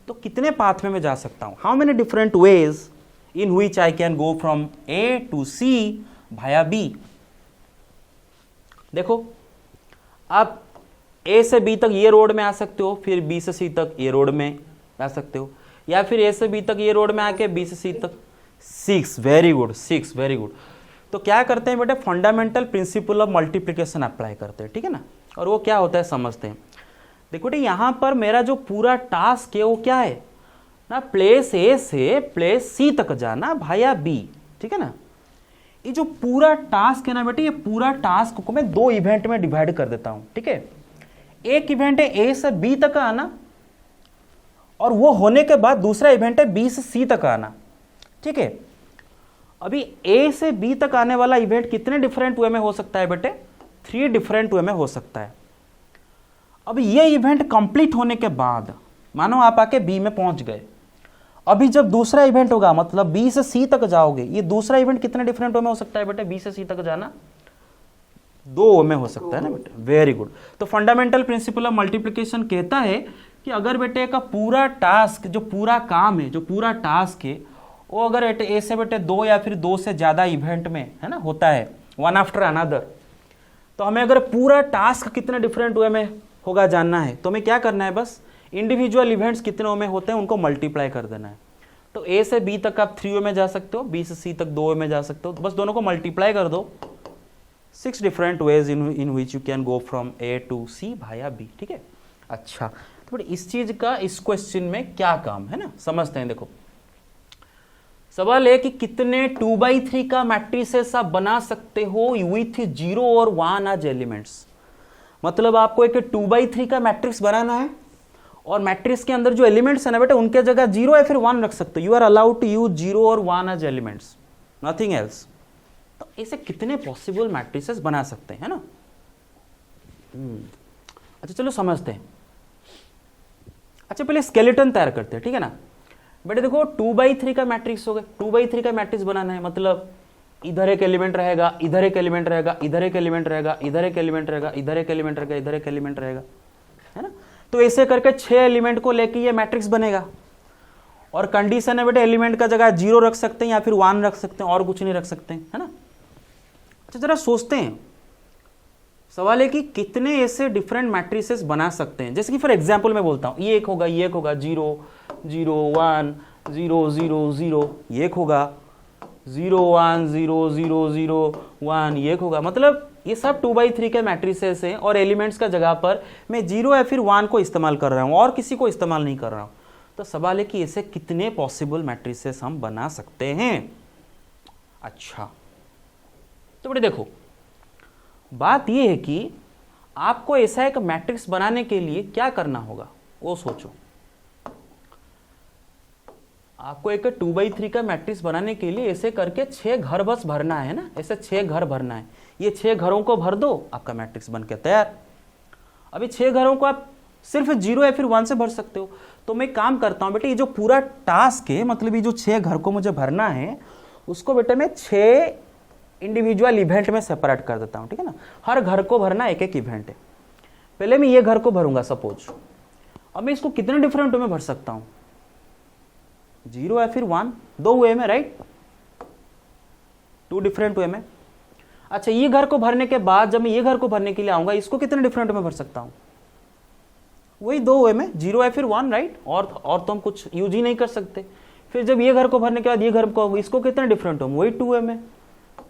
तो कितने पाथ में मैं जा सकता हूं? How many different ways in which I can go from A to C भाया बी। देखो आप ए से बी तक ये रोड में आ सकते हो, फिर बी से सी तक ये रोड में आ सकते हो, या फिर ए से बी तक ये रोड में आके बी से सी तक 6। Very good, 6 very good. तो क्या करते हैं बेटे? Fundamental principle of multiplication apply करते हैं, ठीक है ना। और वो क्या होता है समझते हैं। देखो बेटे यहाँ पर मेरा जो पूरा टास्क है वो क्या है ना, प्लेस ए से प्लेस सी तक जाना भाया बी, ठीक है ना। ये जो पूरा टास्क है ना बेटे, ये पूरा टास्क को मैं 2 इवेंट में डिवाइड कर देता हूं, ठीक है। एक इवेंट है ए से बी तक आना, और वो होने के बाद दूसरा इवेंट है बी से सी तक आना, ठीक है। अभी ए से बी तक आने वाला इवेंट कितने डिफरेंट वे में हो सकता है बेटे? 3 डिफरेंट वे में हो सकता है। अब ये इवेंट कंप्लीट होने के बाद मानो आप आके बी में पहुंच गए, अभी जब दूसरा इवेंट होगा मतलब बी से सी तक जाओगे, ये दूसरा इवेंट कितने डिफरेंट वे में हो सकता है बेटे? बी से सी तक जाना 2 वे में हो सकता है ना बेटे। Very good. तो फंडामेंटल प्रिंसिपल ऑफ मल्टीप्लिकेशन कहता है कि अगर बेटे का पूरा टास्क, जो पूरा काम है, जो पूरा टास्क है, वो अगर ऐसे बेटे 2 या फिर 2 से ज्यादा इवेंट में है ना होता है, वन आफ्टर अनदर, तो हमें अगर पूरा टास्क कितने डिफरेंट वे में होगा जानना है, तो हमें क्या करना है? बस इंडिविजुअल इवेंट्स कितने में होते हैं उनको मल्टीप्लाई कर देना है। तो ए से बी तक आप 3 वे में जा सकते हो, बी से सी तक 2 वे में जा सकते हो, तो बस दोनों को मल्टीप्लाई कर दो। 6 different ways in which you can go from A to C भाया बी, ठीक है। अच्छा तो इस चीज का इस क्वेश्चन में क्या काम है ना, समझते हैं। देखो सवाल है कि कितने 2/3 का मैट्रिसेस आप बना सकते हो विथ 0 और 1 एज एलिमेंट्स। मतलब आपको एक 2/3 का मैट्रिक्स बनाना है, और मैट्रिक्स के अंदर जो एलिमेंट्स है ना बेटा, उनके जगह 0 या फिर 1 रख सकते हो। You are allowed to use 0 और 1 एज एलिमेंट्स, नथिंग एल्स। तो ऐसे कितने पॉसिबल मैट्रिसेस बना सकते हैं, है ना। अच्छा चलो समझते हैं। अच्छा पहले स्केलेटन तैयार करते हैं, ठीक है ना बेटे। देखो 2/3 का मैट्रिक्स हो गया, 2/3 का मैट्रिक्स बनाना है, मतलब इधर एक एलिमेंट रहेगा, इधर एक एलिमेंट रहेगा, इधर एक एलिमेंट रहेगा, इधर एक एलिमेंट रहेगा, इधर एक एलिमेंट रहेगा, इधर एक एलिमेंट रहेगा, है ना। तो ऐसे करके 6 एलिमेंट को लेके ये मैट्रिक्स बनेगा। और कंडीशन है बेटे एलिमेंट का जगह 0 रख सकते हैं या फिर 1 रख सकते हैं और कुछ नहीं रख सकते हैं, है ना। अच्छा जरा सोचते हैं, सवाल है कि कितने ऐसे डिफरेंट मैट्रिसेस बना सकते हैं। जैसे कि फॉर एग्जांपल मैं बोलता हूं ये एक होगा, ये एक होगा, 0 0 1 0 0 0, ये एक होगा 0 1 0 0 0 1, ये एक होगा। मतलब ये सब 2/3 के मैट्रिसेस हैं और एलिमेंट्स का जगह पर मैं 0 या फिर 1 को इस्तेमाल कर रहा हूं और किसी को इस्तेमाल नहीं कर रहा हूं। तो सवाल है कि ऐसे कितने पॉसिबल मैट्रिसेस हम बना सकते हैं। अच्छा तो बेटे देखो, बात यह है कि आपको ऐसा एक मैट्रिक्स बनाने के लिए क्या करना होगा वो सोचो। आपको एक 2/3 का मैट्रिक्स बनाने के लिए ऐसे करके 6 घर बस भरना है ना, ऐसे 6 घर भरना है। ये 6 घरों को भर दो, आपका मैट्रिक्स बन के तैयार। अभी 6 घरों को आप सिर्फ 0 या फिर 1 से भर सकते हो। तो मैं काम करता हूं बेटे, ये जो पूरा टास्क है, मतलब ये जो 6 घर को मुझे भरना है, उसको बेटे मैं 6 इंडिविजुअल इवेंट में सेपरेट कर देता हूं, ठीक है ना। हर घर को भरना एक एक इवेंट है। पहले मैं ये घर को भरूंगा सपोज। अब मैं इसको कितने डिफरेंट वे में भर सकता हूं, 0 या फिर 1, 2 वे में, राइट, 2 डिफरेंट वे में। अच्छा ये घर को भरने के बाद जब मैं ये घर को भरने के लिए आऊंगा, इसको कितने डिफरेंट में भर सकता हूं, वही 2 वे में, 0 या फिर 1, राइट। और तो हम कुछ यूज ही नहीं कर सकते। फिर जब ये घर को भरने के बाद ये घर को, इसको कितने डिफरेंट हो, वही 2 वे में,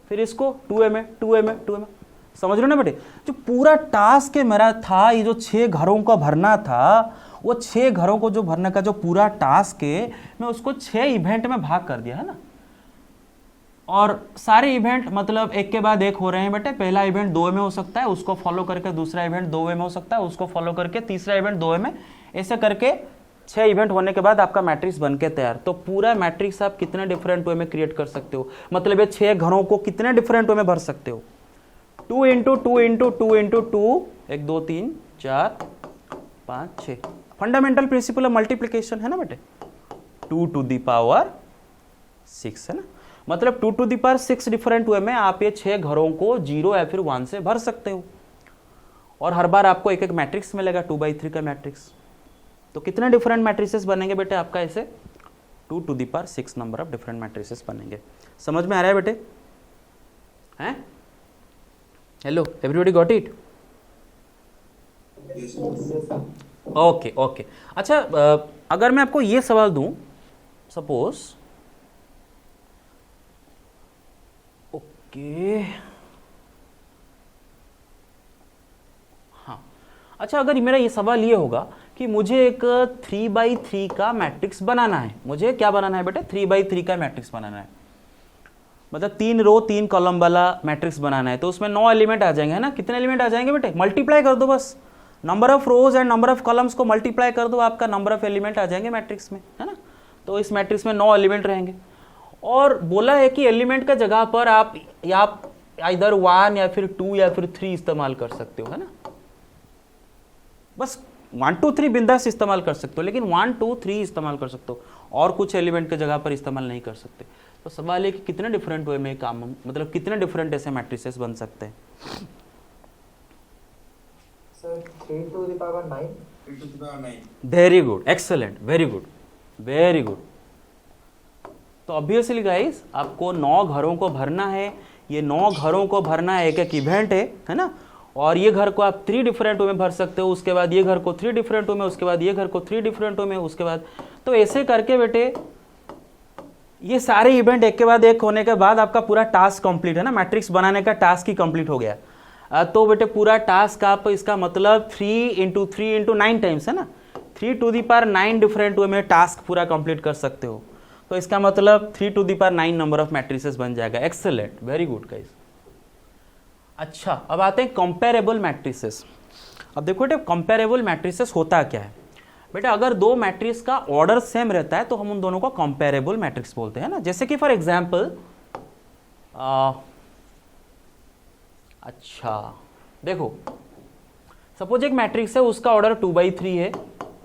फिर इसको 2 वे में, 2 वे में, 2 वे में। समझ रहे हो ना बेटे, जो पूरा टास्क मेरा था, ये जो 6 घरों का भरना था, वो 6 घरों को जो भरने का जो पूरा टास्क है, मैं उसको 6 इवेंट में भाग कर दिया, है ना। और सारे इवेंट मतलब एक के बाद एक हो रहे हैं बेटे। पहला इवेंट 2 में हो सकता है, उसको फॉलो करके दूसरा इवेंट 2 में हो सकता है, उसको फॉलो करके तीसरा इवेंट 2 में, ऐसे करके 6 इवेंट होने के बाद आपका मैट्रिक्स बन के तैयार। तो पूरा मैट्रिक्स आप कितने डिफरेंट वे में क्रिएट कर सकते हो, मतलब ये 6 घरों को कितने डिफरेंट वे में भर सकते हो, 2 into 2 into 2 into 2, 1 2 3 4 5 6। Fundamental principle of multiplication है ना बेटे, 2 टू द पावर 6 है ना। मतलब 2 to the power 6 different way में आप ये 6 घरों को 0 या फिर 1 से भर सकते हो। और हर बार आपको एक एक मैट्रिक्स मिलेगा, 2/3 का मैट्रिक्स। तो कितने डिफरेंट मैट्रिसेस बनेंगे बेटे आपका, ऐसे 2 to the power 6 number of different matrices बनेंगे। समझ में आ रहा है बेटे, हैं? Hello everybody got it? Okay okay. अच्छा अगर मैं आपको ये सवाल दूं, सपोज, ओके हाँ, अच्छा अगर मेरा ये सवाल ये होगा कि मुझे एक 3/3 का मैट्रिक्स बनाना है, मुझे क्या बनाना है बेटे, 3/3 का मैट्रिक्स बनाना है, मतलब 3 रो 3 कॉलम वाला मैट्रिक्स बनाना है। तो उसमें 9 एलिमेंट आ जाएंगे, है ना। कितने एलिमेंट आ जाएंगे बेटे, मल्टीप्लाई कर दो बस, number of rows and number of columns को मल्टीप्लाई कर दो, आपका नंबर ऑफ एलिमेंट आ जाएंगे मैट्रिक्स में, है ना। तो इस मैट्रिक्स में 9 एलिमेंट रहेंगे। और बोला है कि एलिमेंट का जगह पर आप इधर 1 या फिर 2 या फिर 3 इस्तेमाल कर सकते हो, है ना। बस 1 2 3 बिंदास इस्तेमाल कर सकते हो, लेकिन 1 2 3 इस्तेमाल कर सकते हो और कुछ एलिमेंट के जगह पर इस्तेमाल नहीं कर सकते। तो सवाल है कि कितने डिफरेंट वे में काम, मतलब कितने डिफरेंट ऐसे मैट्रिसेस बन सकते हैं। Sir 3 to the power 9। Very good, excellent, very good, very good. तो ऑब्वियसली गाइस आपको 9 घरों को भरना है, ये 9 घरों को भरना है, एक एक इवेंट है ना। और ये घर को आप 3 डिफरेंट वे में भर सकते हो, उसके बाद ये घर को 3 डिफरेंट वे में, उसके बाद ये घर को 3 डिफरेंट वे में, उसके बाद, तो ऐसे करके बेटे ये सारे इवेंट एक के बाद एक होने के बाद आपका पूरा टास्क कंप्लीट, है ना। मैट्रिक्स बनाने का टास्क ही कंप्लीट हो गया। तो बेटे पूरा टास्क आप, इसका मतलब 3 इंटू 3 इंटू 9 टाइम्स, है ना, 3 to the power 9 different way में टास्क पूरा कंप्लीट कर सकते हो। तो इसका मतलब 3 to the power 9 number of matrices बन जाएगा। Excellent, very good guys. अच्छा अब आते हैं कंपेरेबल मैट्रिसेस। अब देखो बेटे कंपेरेबल मैट्रिसेस होता क्या है बेटा, अगर 2 मैट्रिक्स का ऑर्डर सेम रहता है तो हम उन दोनों को कंपेरेबल मैट्रिक्स बोलते हैं ना। जैसे कि फॉर एग्जांपल अच्छा देखो, सपोज एक मैट्रिक्स है, उसका ऑर्डर 2/3 है,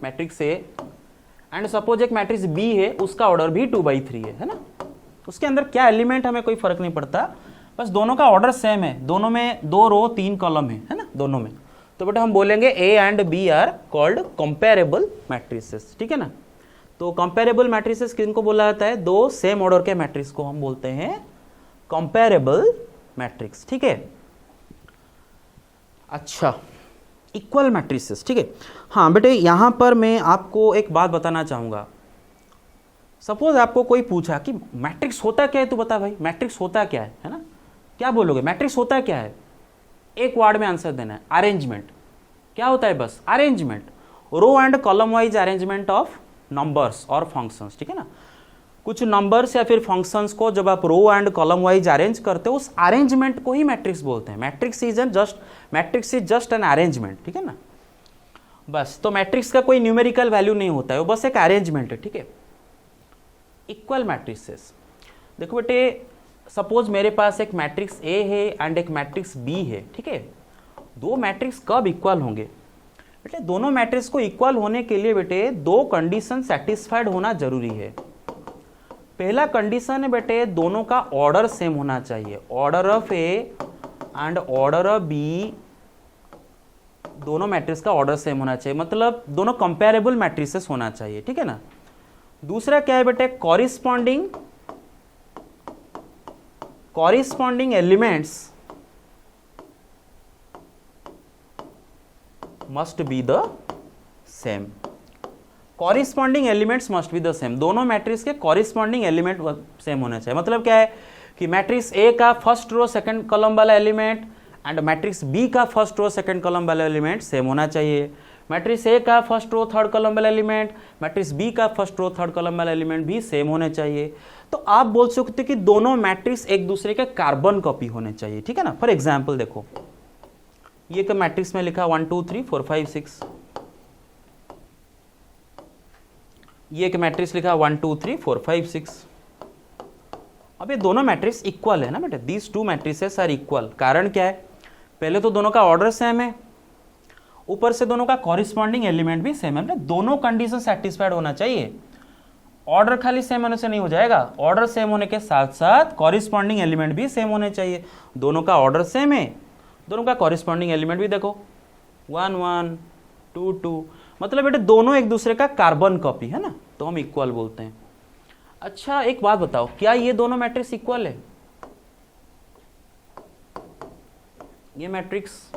मैट्रिक्स ए, एंड सपोज एक मैट्रिक्स बी है, उसका ऑर्डर भी 2/3 है ना। उसके अंदर क्या एलिमेंट हमें कोई फर्क नहीं पड़ता, बस दोनों का ऑर्डर सेम है, दोनों में 2 रो 3 कॉलम है ना, दोनों में। तो बेटा हम बोलेंगे A and B are called comparable matrices, ठीक है ना। तो कंपेरेबल मैट्रिसेस किनको बोला जाता है? दो सेम ऑर्डर के मैट्रिक्स को हम बोलते हैं कंपेरेबल मैट्रिक्स, ठीक है। अच्छा, इक्वल मैट्रिसेस, ठीक है। हाँ बेटे, यहां पर मैं आपको एक बात बताना चाहूंगा। सपोज आपको कोई पूछा कि मैट्रिक्स होता क्या है, तो बता भाई मैट्रिक्स होता क्या है ना? क्या बोलोगे? मैट्रिक्स होता क्या है? एक वर्ड में आंसर देना है, अरेंजमेंट। क्या होता है? बस arrangement, row and column wise arrangement of numbers और फंक्शंस, ठीक है ना। कुछ नंबर्स या फिर फंक्शंस को जब आप row and column wise arrange करते हो, उस अरेंजमेंट को ही मैट्रिक्स बोलते हैं। Matrix is just an arrangement, ठीक है ना। बस, तो मैट्रिक्स का कोई न्यूमेरिकल वैल्यू नहीं होता है, वो बस एक अरेंजमेंट है, ठीक है। इक्वल मैट्रिसेस, देखो बेटे, सपोज मेरे पास एक मैट्रिक्स ए है एंड एक मैट्रिक्स बी है, ठीक है। दो मैट्रिक्स कब इक्वल होंगे बेटे? दोनों मैट्रिक्स को इक्वल होने के लिए बेटे दो कंडीशन सेटिस्फाइड होना जरूरी है। पहला कंडीशन है बेटे, दोनों का ऑर्डर सेम होना चाहिए। Order of A and order of B, दोनों मैट्रिक्स का ऑर्डर सेम होना चाहिए, मतलब दोनों कंपेरेबल मैट्रिसेस होना चाहिए, ठीक है ना। दूसरा क्या है बेटे? Corresponding elements must be the same. Corresponding elements must be the same, दोनों मैट्रिक्स के कॉरिस्पॉन्डिंग एलिमेंट सेम होने चाहिए। मतलब क्या है कि मैट्रिक्स ए का फर्स्ट रो सेकंड कॉलम वाला एलिमेंट एंड मैट्रिक्स बी का फर्स्ट रो सेकंड कॉलम वाला एलिमेंट सेम होना चाहिए। मैट्रिक्स ए का फर्स्ट रो थर्ड कॉलम वाला एलिमेंट, मैट्रिक्स बी का फर्स्ट रो थर्ड कॉलम वाला एलिमेंट भी सेम होने चाहिए। तो आप बोल सकते हो कि दोनों मैट्रिक्स एक दूसरे के कार्बन कॉपी होने चाहिए, ठीक है ना। फॉर एग्जाम्पल देखो, ये का मैट्रिक्स में लिखा 1 2 3 4 5 6, ये एक मैट्रिक्स लिखा 1 2 3 4 5 6। अब ये दोनों मैट्रिक्स इक्वल है ना बेटे, these two matrices are equal. कारण क्या है? पहले तो दोनों का ऑर्डर सेम है, ऊपर से दोनों का कॉरिस्पॉन्डिंग एलिमेंट भी सेम है। दोनों कंडीशन सेटिस्फाइड होना चाहिए। ऑर्डर खाली सेम होने से नहीं हो जाएगा, ऑर्डर सेम होने के साथ साथ कॉरिस्पॉन्डिंग एलिमेंट भी सेम होने चाहिए। दोनों का ऑर्डर सेम है, दोनों का कॉरिस्पॉन्डिंग एलिमेंट भी देखो 1 1 2 2, मतलब बेटे दोनों एक दूसरे का कार्बन कॉपी है ना, तो हम इक्वल बोलते हैं। अच्छा, एक बात बताओ, क्या ये दोनों मैट्रिक्स इक्वल है? ये मैट्रिक्स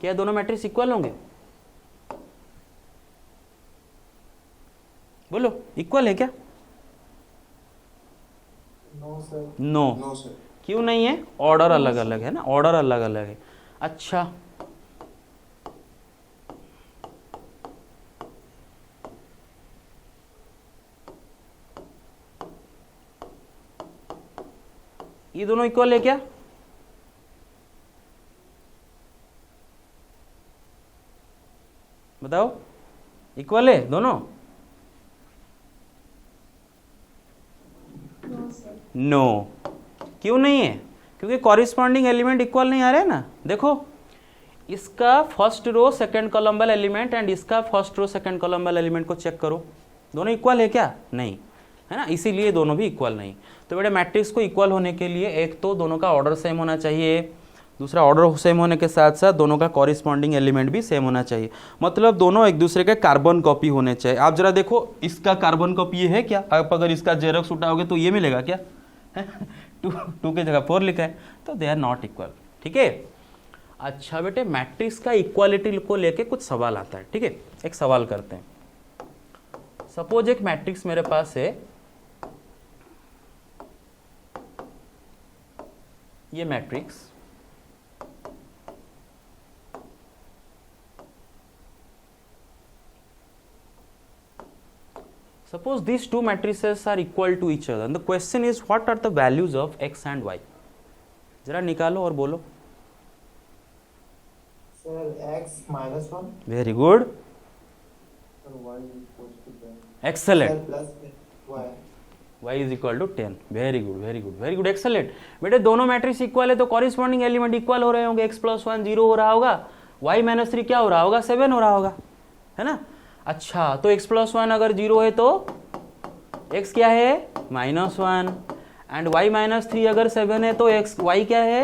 क्या दोनों मैट्रिक्स इक्वल होंगे? बोलो, इक्वल है क्या? No sir. No sir. क्यों नहीं है? ऑर्डर अलग अलग है ना, ऑर्डर अलग अलग है। अच्छा, ये दोनों इक्वल है क्या? बताओ, इक्वल है दोनों? नो। क्यों नहीं है? क्योंकि कॉरिस्पॉन्डिंग एलिमेंट इक्वल नहीं आ रहे हैं ना। देखो, इसका फर्स्ट रो सेकंड कॉलम वाला एलिमेंट एंड इसका फर्स्ट रो सेकंड कॉलम वाला एलिमेंट को चेक करो, दोनों इक्वल है क्या? नहीं है ना, इसीलिए दोनों भी इक्वल नहीं। तो बेटे मैट्रिक्स को इक्वल होने के लिए एक तो दोनों का ऑर्डर सेम होना चाहिए, दूसरा ऑर्डर सेम होने के साथ साथ दोनों का कॉरिस्पॉन्डिंग एलिमेंट भी सेम होना चाहिए, मतलब दोनों एक दूसरे के कार्बन कॉपी होने चाहिए। आप जरा देखो, इसका कार्बन कॉपी ये है क्या? आप अगर इसका जेरॉक्स उठाओगे तो ये मिलेगा क्या? 2 की जगह 4 लिखा है, तो दे आर नॉट इक्वल, ठीक है। अच्छा बेटे, मैट्रिक्स का इक्वालिटी को लेके कुछ सवाल आता है, ठीक है। एक सवाल करते हैं। सपोज एक मैट्रिक्स मेरे पास है, ये matrix suppose these two matrices are equal to each other and the question is what are the values of x and y? जरा निकालो और बोलो। Sir x -1, very good, sir y equals to 10, excellent, sir plus y, y is equal to 10। Very good, very good, very good, excellent. बेटे दोनों matrix equal है तो corresponding element equal हो रहे होंगे। x + 1 0 हो रहा होगा, y - 3 क्या हो रहा होगा? 7 हो रहा होगा, है ना। अच्छा, तो x + 1 अगर 0 है तो x क्या है? -1 एंड y - 3 अगर 7 है तो y क्या है?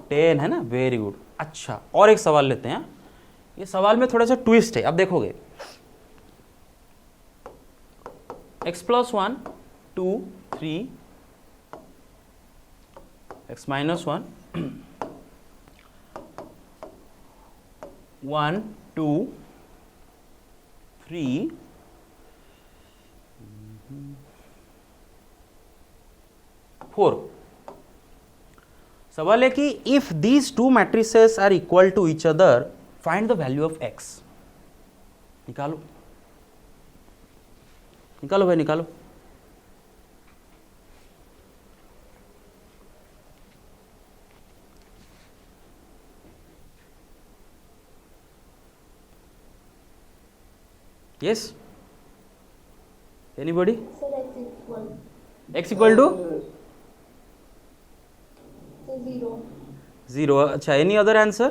10, है ना। Very good. अच्छा, और एक सवाल लेते हैं। ये सवाल में थोड़ा सा ट्विस्ट है, अब देखोगे। x plus 1 2 3 x minus 1 1 2 3 4। सवाल है कि if these two matrices are equal to each other find the value of x। निकालो निकालो भाई निकालो। Yes? Anybody? Sir, x equal to so 0. 0। अच्छा, any other answer?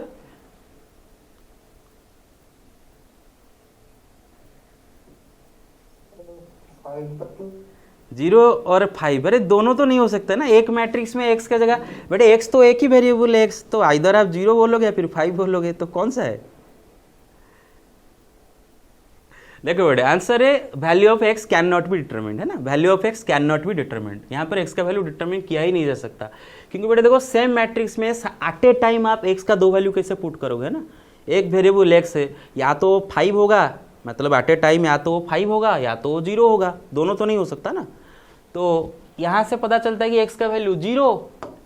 जीरो और 5। अरे दोनों तो नहीं हो सकता ना, एक मैट्रिक्स में x का जगह, बेटे x तो एक ही वेरिएबल है, x तो आइदर आप 0 बोलोगे या फिर 5 बोलोगे, तो कौन सा है? देखो बेटे आंसर है value of x can not be determined, है ना, value of x can not be determined. यहाँ पर x का वैल्यू डिटरमिन किया ही नहीं जा सकता, क्योंकि बेटे देखो सेम मैट्रिक्स में एट ए टाइम आप x का दो वैल्यू कैसे पुट करोगे, ना। एक वेरिएबल x है, या तो 5 होगा, मतलब एट ए टाइम या तो 5 होगा या तो 0 होगा, दोनों तो नहीं हो सकता ना। तो यहाँ से पता चलता है कि x का वैल्यू 0,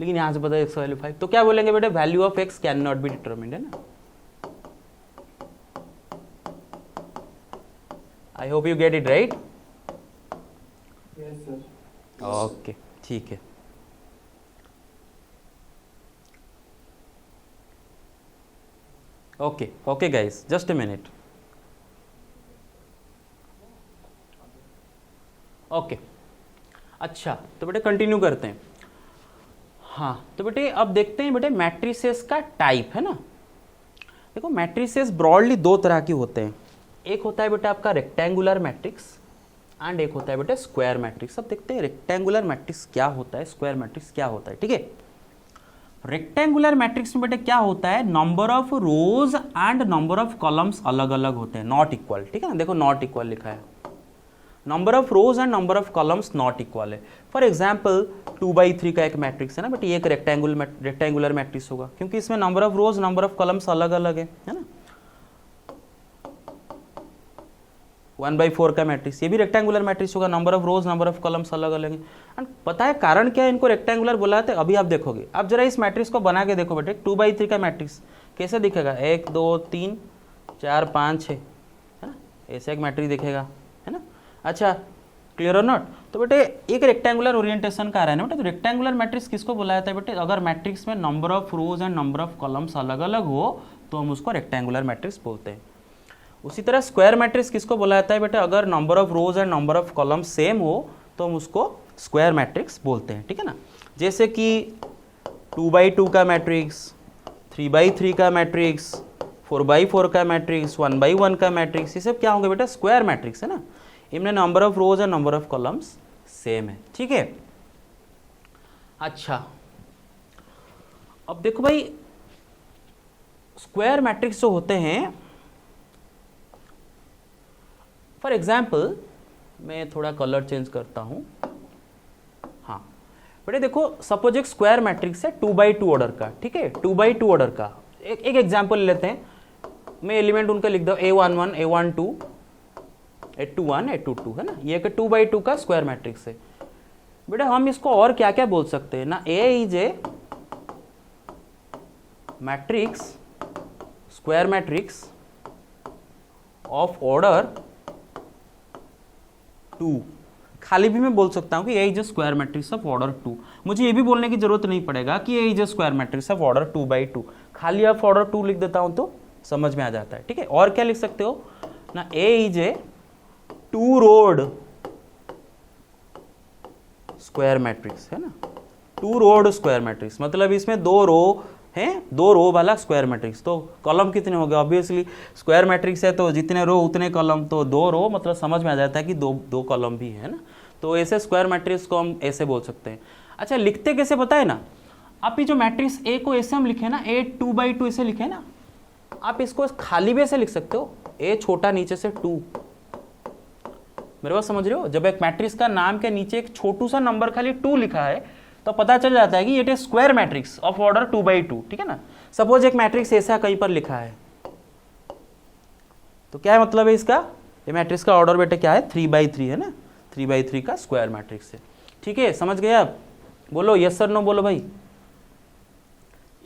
लेकिन यहाँ से पता है x का वैल्यू 5, तो क्या बोलेंगे बेटे, value of x can not be determined, है ना। I hope you get it right. Yes, sir. Okay, ठीक है। Okay, okay guys, just a minute. Okay, अच्छा तो बेटे कंटिन्यू करते हैं। हाँ तो बेटे अब देखते हैं बेटे मैट्रिसेस का टाइप, है ना। देखो मैट्रिसेस ब्रॉडली दो तरह की होते हैं, एक होता है बेटा आपका रेक्टेंगुलर मैट्रिक्स एंड एक होता है बेटा स्क्वायर मैट्रिक्स। अब देखते हैं रेक्टेंगुलर मैट्रिक्स क्या होता है, स्क्वायर मैट्रिक्स क्या होता है, ठीक है। रेक्टेंगुलर मैट्रिक्स में बेटा क्या होता है, number of rows and number of columns अलग अलग होते हैं, नॉट इक्वल, ठीक है ना। देखो नॉट इक्वल लिखा है, number of rows and number of columns not equal है। फॉर एग्जाम्पल 2/3 का एक मैट्रिक्स है ना, बट ये एक रेक्टेंगुलर मैट्रिक्स होगा, क्योंकि इसमें number of rose number of columns अलग अलग है ना। 1/4 का मैट्रिक्स, ये भी रेक्टेंगुलर मैट्रिक्स होगा, number of rose number of columns अलग अलग है। एंड पता है कारण क्या है इनको रेक्टेंगुलर बुलाते हैं, अभी आप देखोगे। आप जरा इस मैट्रिक्स को बना के देखो बेटे, 2/3 का मैट्रिक्स कैसे दिखेगा, 1 2 3 4 5 6, है ना, ऐसे एक मैट्रिक्स दिखेगा, है ना। अच्छा क्लियर और नॉट। तो बेटे एक रेक्टेंगुलर ओरिएंटेशन का आ रहा है ना बेटे, तो रेक्टेंगुलर मैट्रिक्स किसको बुलाया जाता है बेटे, अगर मैट्रिक्स में number of rows and number of columns अलग अलग हो तो हम उसको रेक्टेंगुलर मैट्रिक्स बोलते हैं। उसी तरह स्क्वायर मैट्रिक्स किसको बोला जाता है बेटा, अगर number of rows and number of column same हो तो हम उसको स्क्वायर मैट्रिक्स बोलते हैं, ठीक है ना। जैसे कि 2/2 का मैट्रिक्स, 3/3 का मैट्रिक्स, 4/4 का मैट्रिक्स, 1/1 का मैट्रिक्स, ये सब क्या होंगे बेटा, स्क्वायर मैट्रिक्स, है ना। इनमें number of rows and number of columns same है, ठीक है। अच्छा अब देखो भाई स्क्वायर मैट्रिक्स जो होते हैं, फॉर एग्जाम्पल मैं थोड़ा कलर चेंज करता हूं। हाँ बेटे देखो सपोज एक स्क्वायर मैट्रिक्स है 2/2 ऑर्डर का, ठीक है, 2/2 ऑर्डर का। एक एग्जाम्पल लेते हैं, मैं एलिमेंट उनका लिख दो A11 A12 A21 A22, है ना। ये एक 2/2 का स्क्वायर मैट्रिक्स है। बेटा हम इसको और क्या क्या बोल सकते हैं ना, A is a matrix, square matrix of order 2। खाली भी मैं बोल सकता हूं कि A is a square matrix of order 2। मुझे ये भी बोलने की जरूरत नहीं पड़ेगा कि A is a square matrix of order 2/2, खाली आप ऑर्डर 2 लिख देता हूं तो समझ में आ जाता है, ठीक है। और क्या लिख सकते हो ना, A is a 2 road square matrix, है ना, 2 रोड स्क्वायर मैट्रिक्स, मतलब इसमें 2 रो है, 2 रो वाला स्क्वायर मैट्रिक्स। तो कॉलम कितने हो गए, ऑब्वियसली स्क्वायर मैट्रिक्स है तो जितने रो उतने कॉलम, तो 2 रो मतलब समझ में आ जाता है कि दो कॉलम भी है ना। तो ऐसे स्क्वायर मैट्रिक्स को हम ऐसे बोल सकते हैं। अच्छा लिखते कैसे पता है ना, आप ये जो मैट्रिक्स ए को ऐसे हम लिखे ना, A 2/2 ऐसे लिखे ना, आप इसको खाली भी ऐसे लिख सकते हो, ए छोटा नीचे से 2। मेरे बात समझ रहे हो? जब एक मैट्रिक्स का नाम के नीचे एक छोटू सा नंबर खाली 2 लिखा है तो पता चल जाता है कि it is square matrix of order 2/2, ठीक है ना। सपोज एक मैट्रिक्स ऐसा कहीं पर लिखा है, तो क्या है मतलब है इसका, ये मैट्रिक्स का ऑर्डर बेटे क्या है, 3/3 है ना, 3/3 का स्क्वायर मैट्रिक्स है। ठीक है, समझ गए आप? बोलो यस सर नो, बोलो भाई।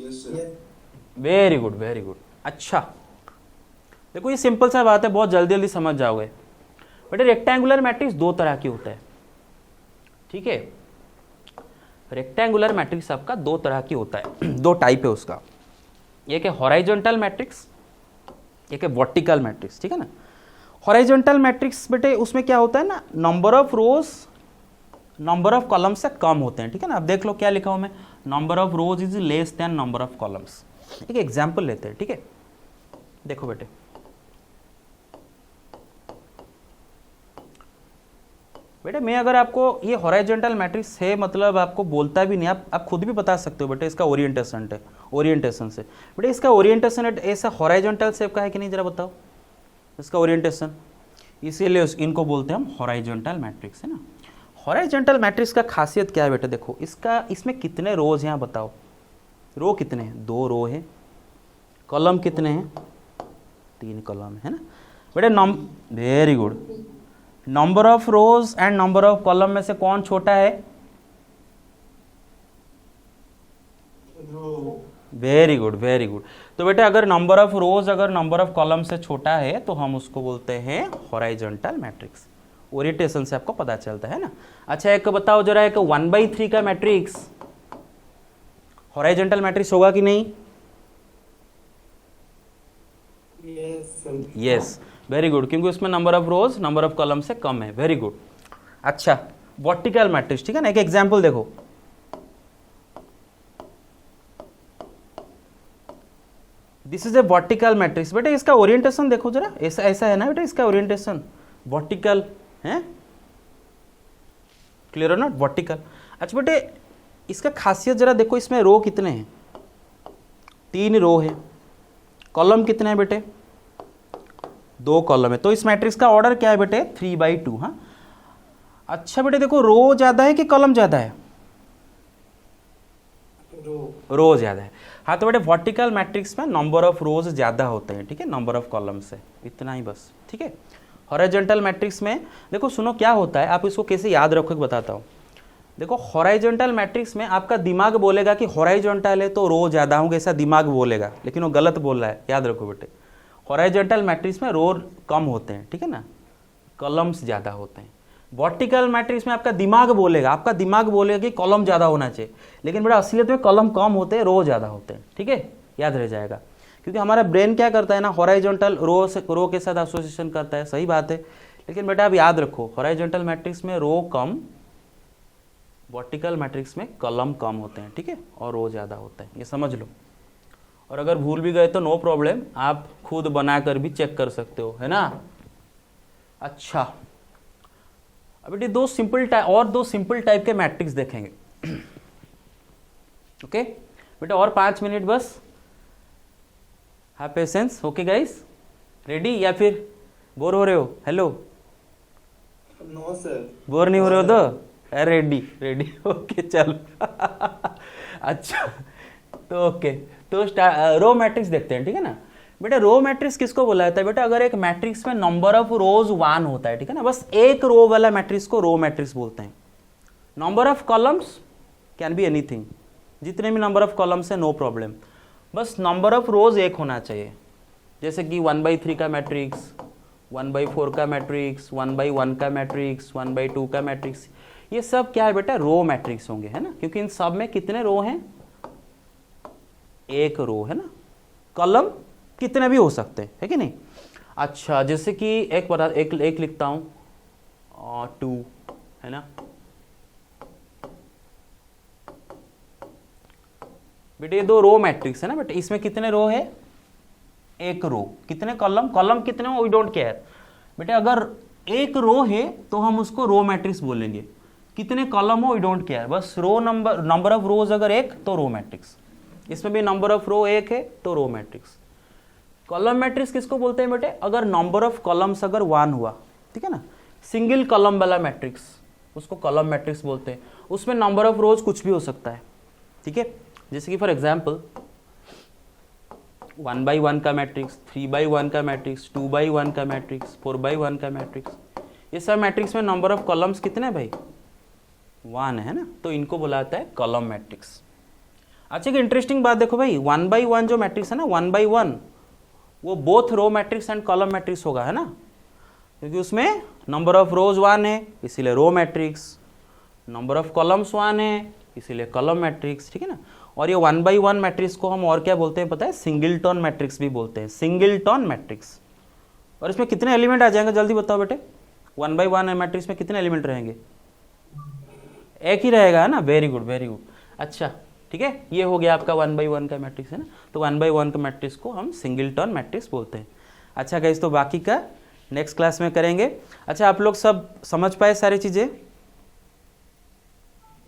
Yes sir. Very good very good. अच्छा देखो ये सिंपल सा बात है, बहुत जल्दी जल्दी समझ जाओगे। बेटे रेक्टेंगुलर मैट्रिक्स दो तरह की होता है, ठीक है। रेक्टेंगुलर मैट्रिक्स आपका दो तरह की होता है, दो टाइप है उसका। एक है हॉराइजॉन्टल मैट्रिक्स, एक है वर्टिकल मैट्रिक्स, ठीक है ना। हॉराइजॉन्टल मैट्रिक्स बेटे उसमें क्या होता है ना, number of rose number of column से कम होते हैं, ठीक है ना। अब देख लो क्या लिखा हूं मैं, number of rose is less than number of columns. एक एग्जाम्पल लेते हैं, ठीक है। देखो बेटे मैं अगर आपको ये हॉराइजॉन्टल मैट्रिक्स है, मतलब आपको बोलता भी नहीं, आप खुद भी बता सकते हो बेटे इसका ओरिएंटेशन है, ओरिएंटेशन से। बेटे इसका ओरिएंटेशन ऐसा हॉराइजॉन्टल शेप का है कि नहीं, जरा बताओ इसका ओरिएंटेशन। इसीलिए इनको बोलते हैं हम हॉराइजॉन्टल मैट्रिक्स, है ना। हॉराइजॉन्टल मैट्रिक्स का खासियत क्या है बेटे, देखो इसमें कितने रोज हैं आप बताओ। रो कितने हैं, 2 रो है। कॉलम कितने हैं, 3 कॉलम है ना बेटे। Very good. Number of rows and number of column में से कौन छोटा है, row. Very good very good. तो बेटे अगर नंबर ऑफ रोज अगर नंबर ऑफ कॉलम से छोटा है तो हम उसको बोलते हैं हॉराइजॉन्टल मैट्रिक्स। ओरिएंटेशन से आपको पता चलता है ना। अच्छा एक बताओ जरा, एक 1/3 का मैट्रिक्स हॉराइजॉन्टल मैट्रिक्स होगा कि नहीं? Yes sir. Yes very good, क्योंकि उसमें number of rose number of column से कम है। Very good. अच्छा वर्टिकल मैट्रिक्स, ठीक है ना। एक एग्जांपल देखो, this is a vertical matrix. बेटे इसका ओरिएंटेशन देखो जरा, ऐसा ऐसा है ना बेटा, इसका ओरिएंटेशन वर्टिकल है, क्लियर हो ना, वर्टिकल। अच्छा बेटे इसका खासियत जरा देखो, इसमें रो कितने हैं, 3 रो है। कॉलम कितने हैं बेटे, 2 कॉलम है। तो इस मैट्रिक्स का ऑर्डर क्या है बेटे, 3/2। हाँ अच्छा बेटे देखो, रो ज्यादा है कि कॉलम ज्यादा है, रो ज्यादा है। हाँ तो बेटे वर्टिकल मैट्रिक्स में नंबर ऑफ रोज ज्यादा होते हैं, ठीक है, नंबर ऑफ कॉलम से, इतना ही बस, ठीक है। हॉराइजॉन्टल मैट्रिक्स में देखो सुनो क्या होता है, आप इसको कैसे याद रखोगे बताता हूँ। देखो हॉराइजॉन्टल मैट्रिक्स में आपका दिमाग बोलेगा कि हॉराइजॉन्टल है तो रो ज्यादा होंगे, ऐसा दिमाग बोलेगा, लेकिन वो गलत बोल रहा है, याद रखो बेटे। हॉराइजॉन्टल मैट्रिक्स में रो कम होते हैं, ठीक है ना, कॉलम्स ज्यादा होते हैं। वर्टिकल मैट्रिक्स में आपका दिमाग बोलेगा कि कॉलम ज्यादा होना चाहिए, लेकिन बेटा असलियत में कॉलम कम होते हैं, रो ज्यादा होते हैं, ठीक है, याद रह जाएगा। क्योंकि हमारा ब्रेन क्या करता है ना, हॉराइजॉन्टल रो के साथ एसोसिएशन करता है, सही बात है। लेकिन बेटा आप याद रखो, हॉराइजॉन्टल मैट्रिक्स में रो कम, वर्टिकल मैट्रिक्स में कॉलम कम होते हैं, ठीक है, और रो ज्यादा होता है, ये समझ लो। और अगर भूल भी गए तो नो प्रॉब्लम, आप खुद बनाकर भी चेक कर सकते हो, है ना। अच्छा अब बेटे दो सिंपल टाइप के मैट्रिक्स देखेंगे। ओके बेटा, और 5 मिनट बस, have patience. Okay guys, ready या फिर बोर हो रहे हो? Hello, no sir. बोर नहीं हो रहे हो तो रेडी ओके चलो। अच्छा तो ओके, तो रो मैट्रिक्स देखते हैं, ठीक है ना। बेटा रो मैट्रिक्स किसको बोला जाता है बेटा, अगर एक मैट्रिक्स में नंबर ऑफ रोज 1 होता है, ठीक है ना, बस एक रो वाला मैट्रिक्स को रो मैट्रिक्स बोलते हैं। Number of columns can be anything, जितने भी नंबर ऑफ कॉलम्स है नो प्रॉब्लम, बस नंबर ऑफ रोज 1 होना चाहिए। जैसे कि 1/3 का मैट्रिक्स, 1/4 का मैट्रिक्स, 1/1 का मैट्रिक्स, 1/2 का मैट्रिक्स, ये सब क्या है बेटा, रो मैट्रिक्स होंगे, है ना, क्योंकि इन सब में कितने रो हैं, 1 रो है ना। कॉलम कितने भी हो सकते हैं, है कि नहीं। अच्छा जैसे कि एक लिखता हूं 2, है ना बेटे, ये 2 रो मैट्रिक्स है ना बेटे, इसमें कितने रो है, 1 रो। कितने कॉलम कितने हो, वी डोंट केयर बेटे, अगर 1 रो है तो हम उसको रो मैट्रिक्स बोलेंगे, कितने कॉलम हो वी डोंट केयर, बस रो नंबर ऑफ रोज अगर 1 तो रो मैट्रिक्स, इसमें भी नंबर ऑफ रो 1 है तो रो मैट्रिक्स। कॉलम मैट्रिक्स किसको बोलते हैं बेटे? अगर नंबर ऑफ कॉलम्स अगर 1 हुआ, ठीक है ना, सिंगल कॉलम वाला मैट्रिक्स उसको कॉलम मैट्रिक्स बोलते हैं। उसमें नंबर ऑफ रोज कुछ भी हो सकता है, ठीक है। जैसे कि फॉर एग्जांपल 1/1 का मैट्रिक्स, 3/1 का मैट्रिक्स, 2/1 का मैट्रिक्स, 4/1 का मैट्रिक्स, ये सब मैट्रिक्स में नंबर ऑफ कॉलम्स कितने हैं भाई? 1 है ना, तो इनको बुलाता है कॉलम मैट्रिक्स। अच्छा, एक इंटरेस्टिंग बात देखो भाई, 1/1 जो मैट्रिक्स है ना, 1/1 वो both row matrix and column matrix होगा, है ना, क्योंकि उसमें नंबर ऑफ रोज 1 है इसीलिए row matrix, number of columns 1 है इसीलिए कॉलम मैट्रिक्स, ठीक है ना। और ये 1/1 मैट्रिक्स को हम और क्या बोलते हैं पता है? सिंगलटन मैट्रिक्स भी बोलते हैं, सिंगलटन मैट्रिक्स। और इसमें कितने एलिमेंट आ जाएंगे जल्दी बताओ बेटे? 1/1 मैट्रिक्स में कितने एलिमेंट रहेंगे? एक ही रहेगा, है ना। Very good, very good. अच्छा, ठीक है, ये हो गया आपका 1/1 का मैट्रिक्स, है ना। तो 1/1 का मैट्रिक्स को हम सिंगलटन मैट्रिक्स बोलते हैं। अच्छा गाइस, तो बाकी का नेक्स्ट क्लास में करेंगे। अच्छा, आप लोग सब समझ पाए सारी चीज़ें?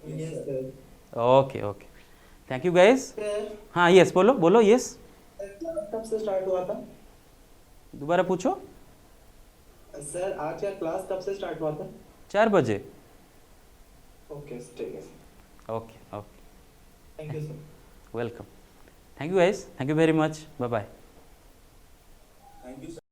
Yes, sir. Okay okay, thank you guys. Sir, हाँ यस, बोलो बोलो, यस। क्लास कब से स्टार्ट हुआ था? दोबारा पूछो। सर आज का क्लास कब से स्टार्ट हुआ था? 4 बजे। ओके, ठीक है sir. Okay okay, thank you sir. Welcome, thank you guys, thank you very much, bye bye. Thank you sir.